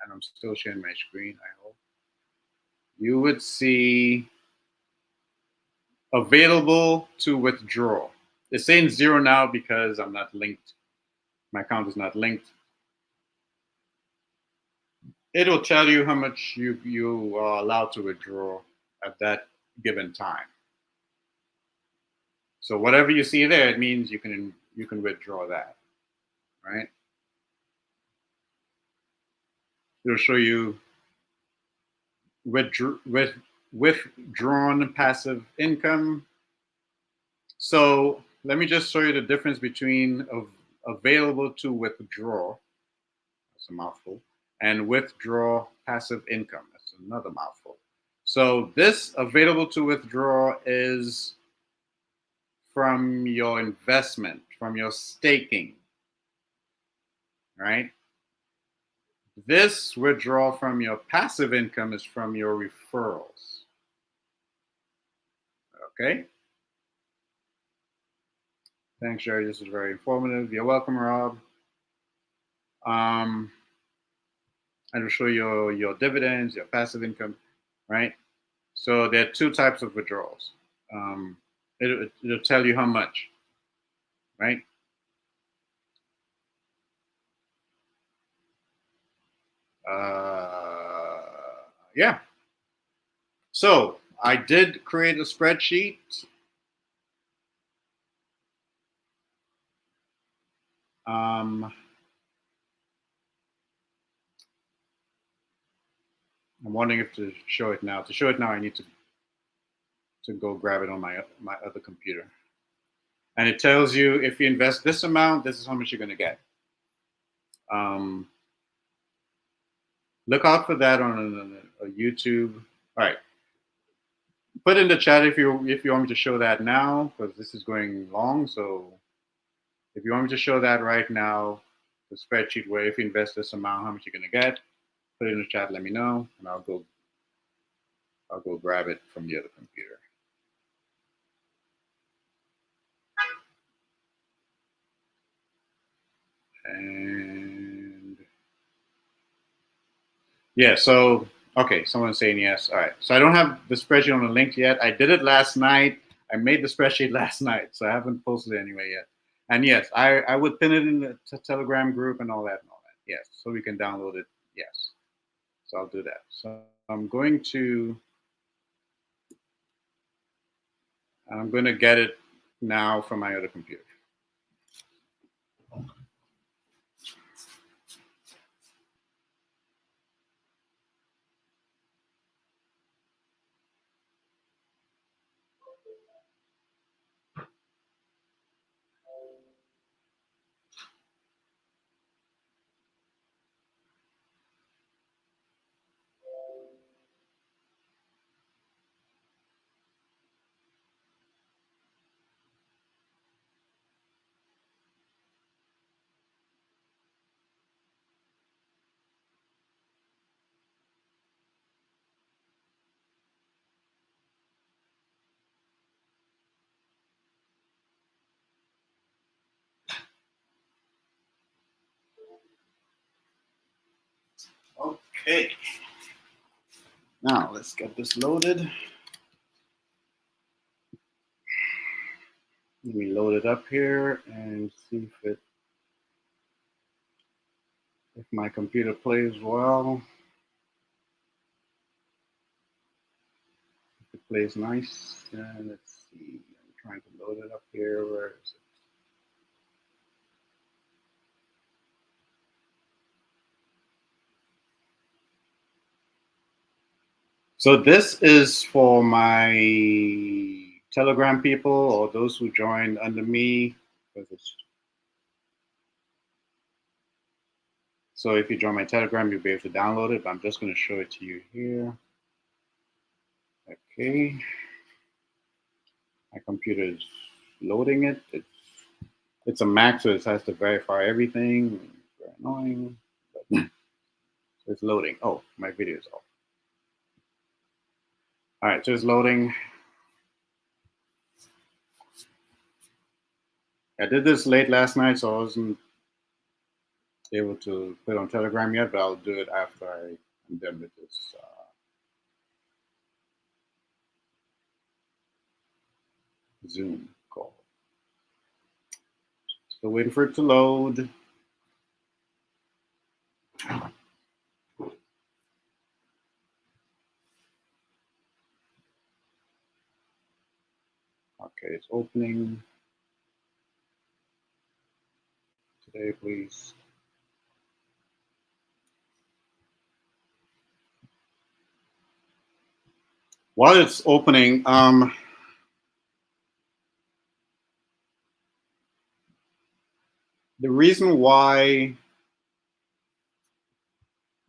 Speaker 3: and I'm still sharing my screen, I hope. You would see available to withdraw. It's saying 0 now because I'm not linked my account is not linked, it'll tell you how much you are allowed to withdraw at that given time. So whatever you see there, it means you can withdraw that, right? It'll show you withdrawn passive income. So let me just show you the difference between available to withdraw, that's a mouthful, and withdraw passive income, that's another mouthful. So this available to withdraw is from your investment, from your staking, right? This withdrawal from your passive income is from your referrals. Okay? Thanks, Jerry. This is very informative. You're welcome, Rob. And it'll show your dividends, your passive income, right? So there are two types of withdrawals. It'll tell you how much, right? Yeah. So I did create a spreadsheet. I'm wondering if to show it now. To show it now, I need to go grab it on my other computer. And it tells you if you invest this amount, this is how much you're going to get. Look out for that on a YouTube. All right. Put in the chat if you want me to show that now, because this is going long. So if you want me to show that right now, the spreadsheet where if you invest this amount, how much you're going to get, put it in the chat. Let me know, and I'll go grab it from the other computer. And yeah, so okay, someone's saying yes. All right, so I don't have the spreadsheet on the link yet. I did it last night. I made the spreadsheet last night, so I haven't posted it anyway yet. And yes, I would pin it in the Telegram group and all that. Yes, so we can download it. Yes, so I'll do that. So I'm going to get it now from my other computer. Okay. Now let's get this loaded. Let me load it up here and see if my computer plays well. If it plays nice, let's see. I'm trying to load it up here. Where is it? So this is for my Telegram people or those who joined under me. So if you join my Telegram, you'll be able to download it, but I'm just going to show it to you here. Okay. My computer is loading it. It's a Mac, so it has to verify everything. It's very annoying. But it's loading. Oh, my video is off. All right, just loading. I did this late last night, so I wasn't able to put it on Telegram yet, but I'll do it after I'm done with this Zoom call. Still waiting for it to load. Okay, it's opening today, please. While it's opening, the reason why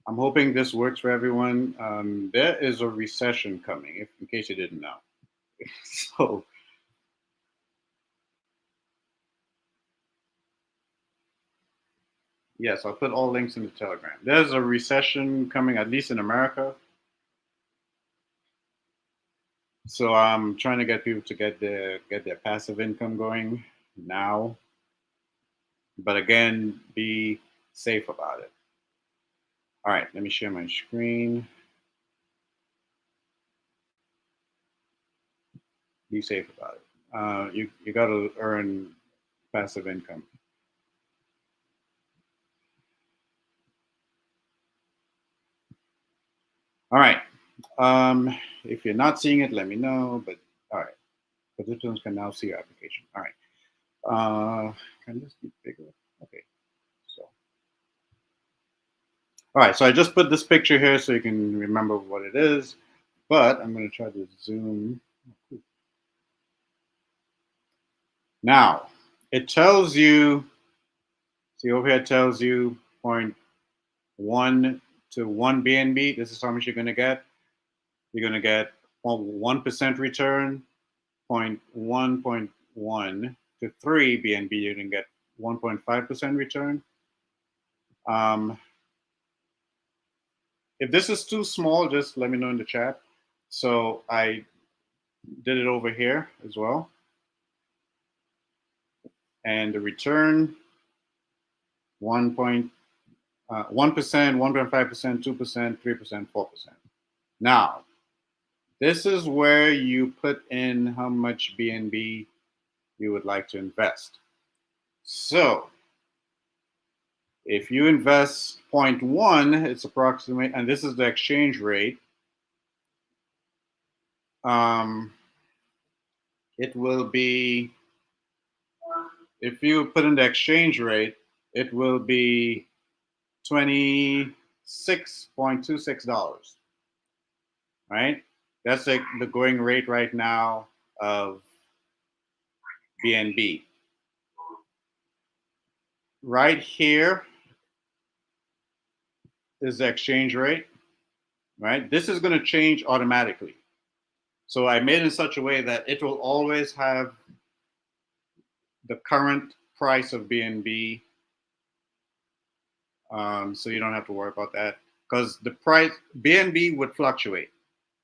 Speaker 3: I'm hoping this works for everyone, there is a recession coming, if in case you didn't know. So yes, I'll put all links in the Telegram. There's a recession coming, at least in America. So I'm trying to get people to get their passive income going now. But again, be safe about it. All right, let me share my screen. Be safe about it. You got to earn passive income. All right. If you're not seeing it, let me know. But all right, participants can now see your application. All right. Can this be bigger? Okay. So, all right. So I just put this picture here so you can remember what it is. But I'm going to try to zoom. Now, it tells you. See over here, it tells you 0.1 to 1 BNB. This is how much you're going to get. You're going to get 1% return, 0.1 to 3 BNB. You're going to get 1.5% return. If this is too small, just let me know in the chat. So I did it over here as well. And the return, 1%, 1.5%, 2%, 3%, 4%. Now, this is where you put in how much BNB you would like to invest. So if you invest 0.1, it's approximately, and this is the exchange rate. It will be, if you put in the exchange rate, it will be $26.26, right? That's like the going rate right now of BNB. Right here is the exchange rate, right? This is going to change automatically. So I made it in such a way that it will always have the current price of BNB. So you don't have to worry about that, because the price BNB would fluctuate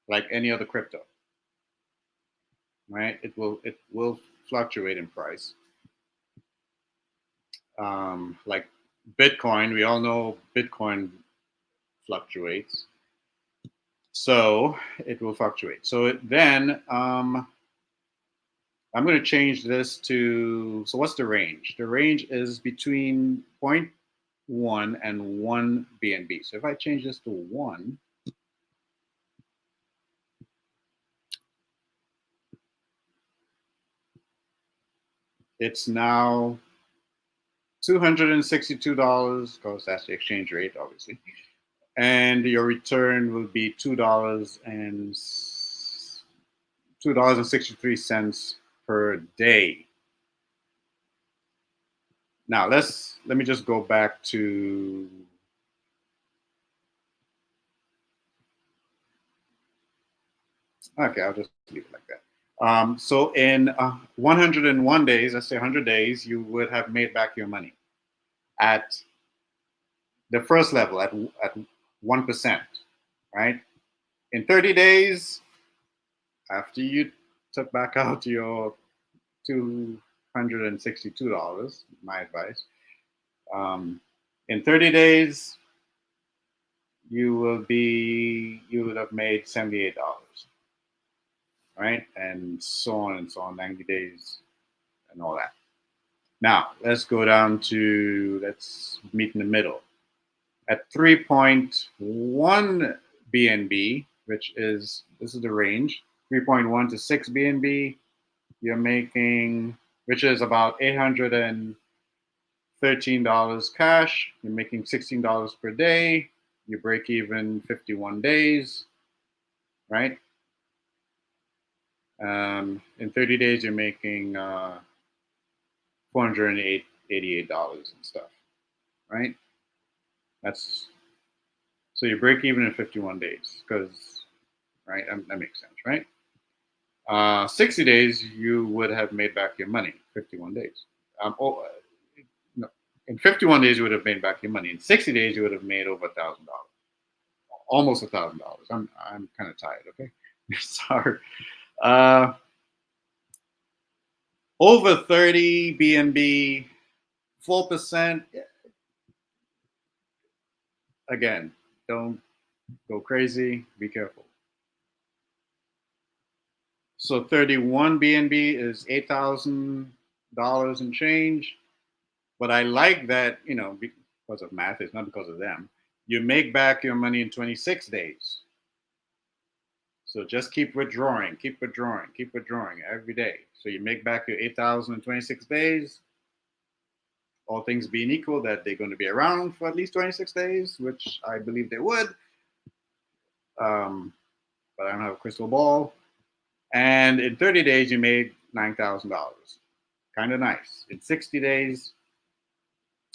Speaker 3: like any other crypto, right? It will fluctuate in price. Like Bitcoin, we all know Bitcoin fluctuates, so it will fluctuate. So then I'm going to change this to, so what's the range? The range is between 0.1 and 1 BNB. So if I change this to 1, it's now $262, because that's the exchange rate, obviously. And your return will be $2.63 per day. Now let me just go back to okay, I'll just leave it like that. So in 101 days, let's say 100 days, you would have made back your money at the first level at 1%, right? In 30 days, after you took back out your $262, my advice, in 30 days, you would have made $78, right? And so on, 90 days and all that. Now, let's go down to, let's meet in the middle. At 3.1 BNB, which is, this is the range, 3.1 to 6 BNB, you're making, which is about $813 cash. You're making $16 per day. You break even 51 days, right? In 30 days, you're making $488 and stuff, right? That's so you break even in 51 days, because right, that makes sense, right? 60 days, you would have made back your money. 51 days. No, in 51 days, you would have made back your money. In 60 days, you would have made over $1,000, almost $1,000. I'm kind of tired. Okay, sorry. Uh, Over 30 BNB, 4%. Again, don't go crazy. Be careful. So 31 BNB is $8,000 and change. But I like that, because of math, it's not because of them. You make back your money in 26 days. So just keep withdrawing every day. So you make back your 8,000 in 26 days. All things being equal, that they're going to be around for at least 26 days, which I believe they would. But I don't have a crystal ball. And in 30 days, you made $9,000. Kind of nice. In 60 days,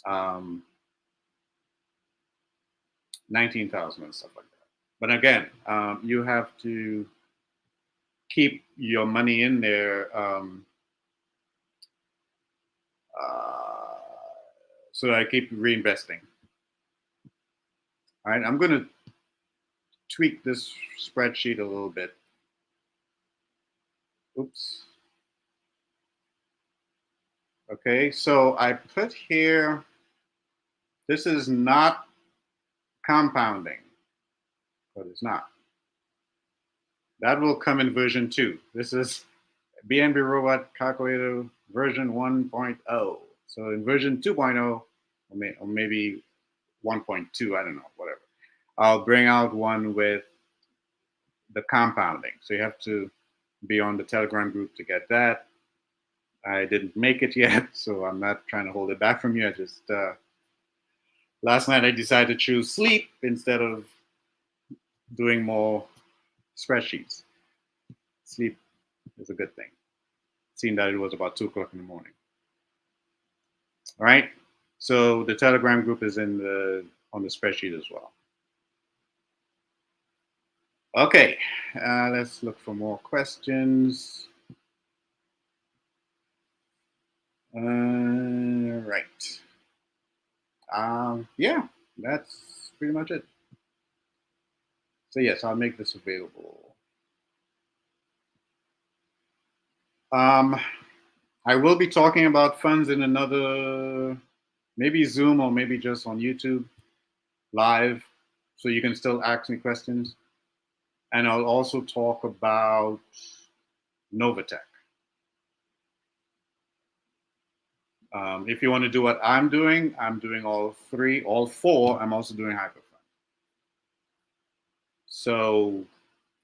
Speaker 3: 19,000 and stuff like that. But again, you have to keep your money in there, so I keep reinvesting. All right, I'm going to tweak this spreadsheet a little bit. Oops. Okay, so I put here, this is not compounding, but it's not. That will come in version 2. This is BNB Robot Calculator version 1.0. So in version 2.0, or maybe 1.2, I don't know, whatever, I'll bring out one with the compounding. So you have to be on the Telegram group to get that. I didn't make it yet, so I'm not trying to hold it back from you. I just, last night I decided to choose sleep instead of doing more spreadsheets. Sleep is a good thing, seeing that it was about 2 o'clock in the morning. All right, so the Telegram group is on the spreadsheet as well. Okay, let's look for more questions. Right. Yeah, that's pretty much it. So yes, I'll make this available. I will be talking about funds in another, maybe Zoom or maybe just on YouTube live, so you can still ask me questions. And I'll also talk about Novatech. If you want to do what I'm doing all four. I'm also doing Hyperfund. So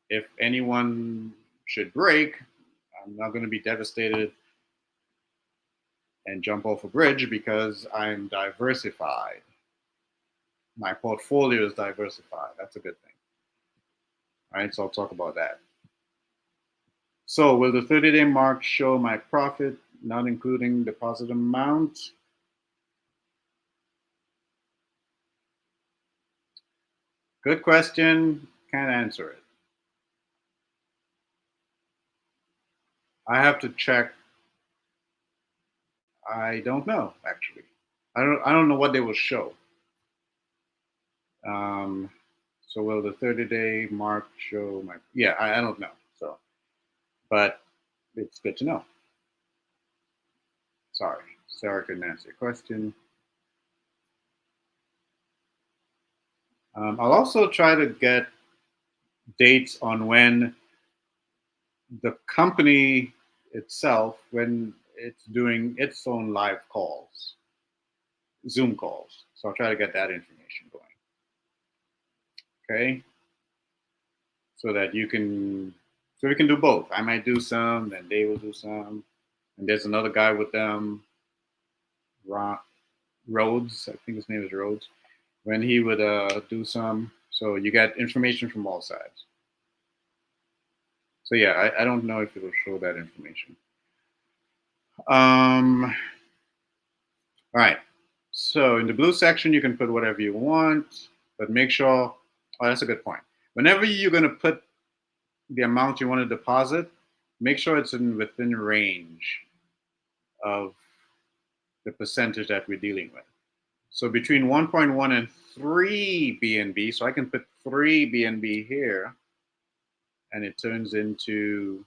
Speaker 3: if anyone should break, I'm not going to be devastated and jump off a bridge, because I'm diversified. My portfolio is diversified. That's a good thing. All right, so I'll talk about that. So will the 30-day mark show my profit, not including deposit amount? Good question. Can't answer it. I have to check. I don't know, actually. I don't know what they will show. So will the 30-day mark show my? Yeah, I don't know. So, but it's good to know. Sorry, Sarah couldn't answer your question. I'll also try to get dates on when the company itself, when it's doing its own live calls, Zoom calls. So I'll try to get that information going. Okay. So that you can So we can do both. I might do some, then they will do some. And there's another guy with them, Rhodes, I think his name is Rhodes, when he would do some. So you get information from all sides. So yeah, I don't know if it will show that information. All right. So in the blue section, you can put whatever you want, but make sure, oh, that's a good point. Whenever you're going to put the amount you want to deposit, make sure it's within range of the percentage that we're dealing with. So between 1.1 and 3 BNB, so I can put 3 BNB here, and it turns into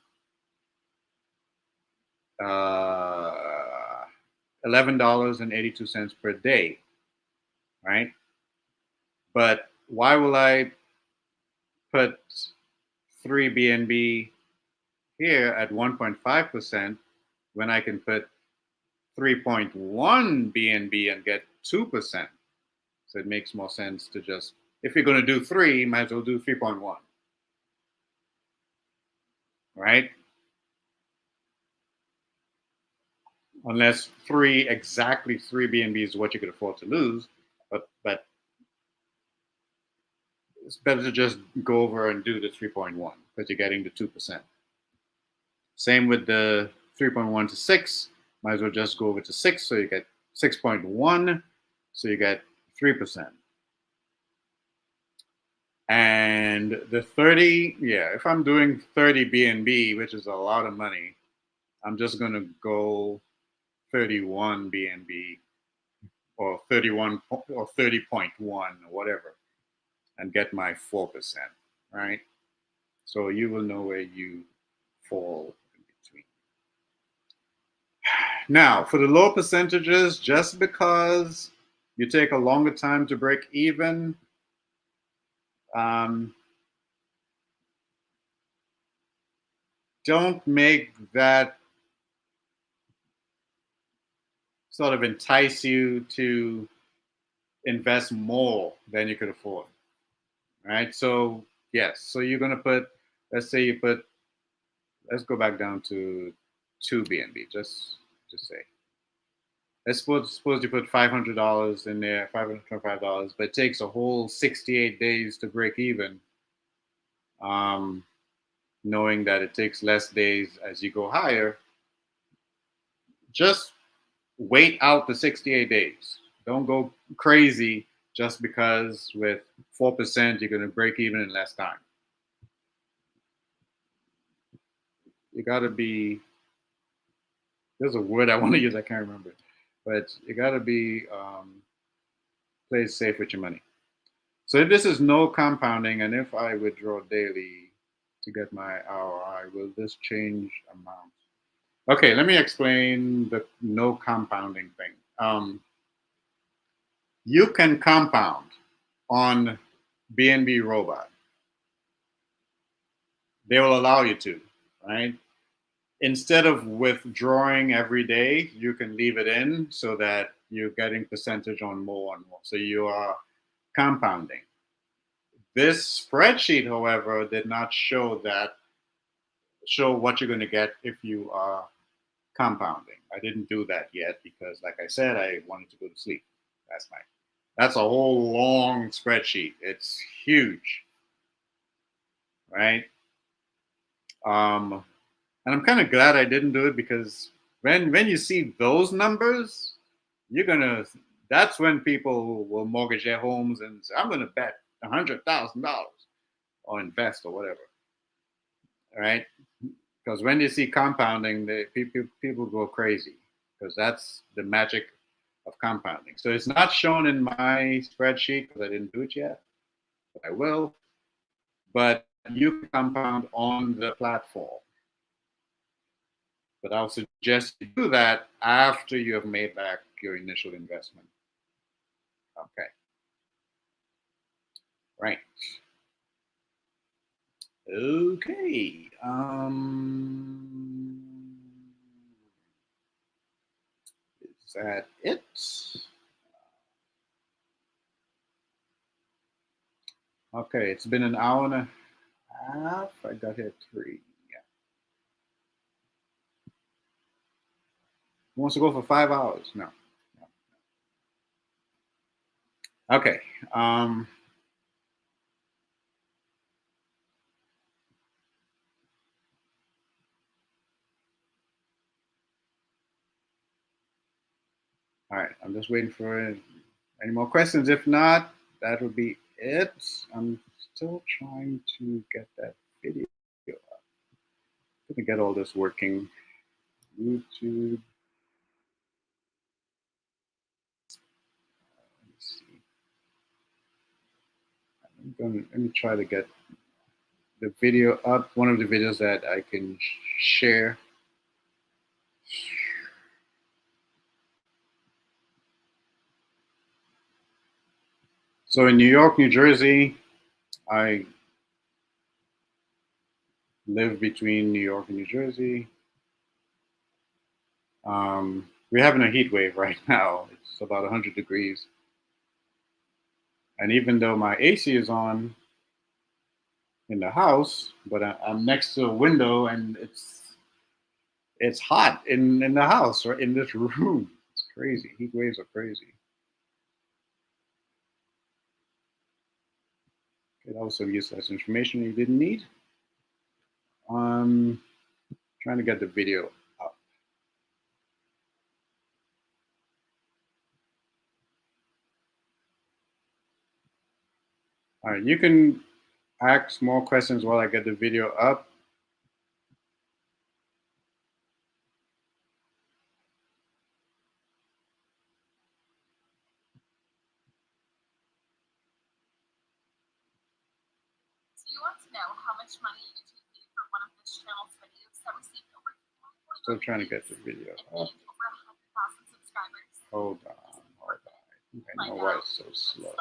Speaker 3: $11.82 per day, right? But why will I put 3 BNB here at 1.5% when I can put 3.1 BNB and get 2%? So it makes more sense to just, if you're going to do 3, might as well do 3.1, right? Unless exactly 3 BNB is what you could afford to lose, but it's better to just go over and do the 3.1 because you're getting the 2%. Same with the 3.1 to 6. Might as well just go over to 6, so you get 6.1, so you get 3%. And the 30, yeah, if I'm doing 30 BNB, which is a lot of money, I'm just going to go 31 BNB or 31 or 30.1 or whatever and get my 4%, right? So you will know where you fall in between. Now, for the low percentages, just because you take a longer time to break even, don't make that sort of entice you to invest more than you could afford, right? So yes, so you're going to put, let's say you put, let's go back down to 2 BNB, just say. Let's suppose you put $500 in there, $525, but it takes a whole 68 days to break even. Knowing that it takes less days as you go higher, just wait out the 68 days. Don't go crazy just because with 4% you're going to break even in less time. You got to be, there's a word I want to use, I can't remember it, but you got to be play safe with your money. So if this is no compounding, and if I withdraw daily to get my ROI, will this change amount? Okay, let me explain the no compounding thing. You can compound on BNB Robot. They will allow you to, right? Instead of withdrawing every day, you can leave it in so that you're getting percentage on more and more. So you are compounding. This spreadsheet, however, did not show what you're going to get if you are compounding. I didn't do that yet because, like I said, I wanted to go to sleep last night. That's a whole long spreadsheet. It's huge, right? And I'm kind of glad I didn't do it because when you see those numbers, that's when people will mortgage their homes and say, I'm going to bet $100,000 or invest or whatever, right? Because when you see compounding, people go crazy because that's the magic of compounding. So it's not shown in my spreadsheet because I didn't do it yet, but I will. But you can compound on the platform. But I'll suggest you do that after you have made back your initial investment. Okay. Right. Okay. Is that it? Okay, it's been an hour and a half. I got here at 3. Who wants to go for 5 hours? No. Okay. All right. I'm just waiting for any more questions. If not, that would be it. I'm still trying to get that video up. I'm gonna get all this working. YouTube. Let's see. Let me try to get the video up. One of the videos that I can share. So in New York, New Jersey, I live between New York and New Jersey. We're having a heat wave right now. It's about 100 degrees. And even though my AC is on in the house, but I'm next to a window and it's hot in the house or in this room. It's crazy. Heat waves are crazy. Okay, that was some useless information you didn't need. Trying to get the video up. All right, you can ask more questions while I get the video up.
Speaker 4: You want to know how much money YouTube paid for one of this channel's videos that received over 4
Speaker 3: Still trying to get the video up.
Speaker 4: Over 100,000 subscribers.
Speaker 3: Hold on. I don't know why it's so slow.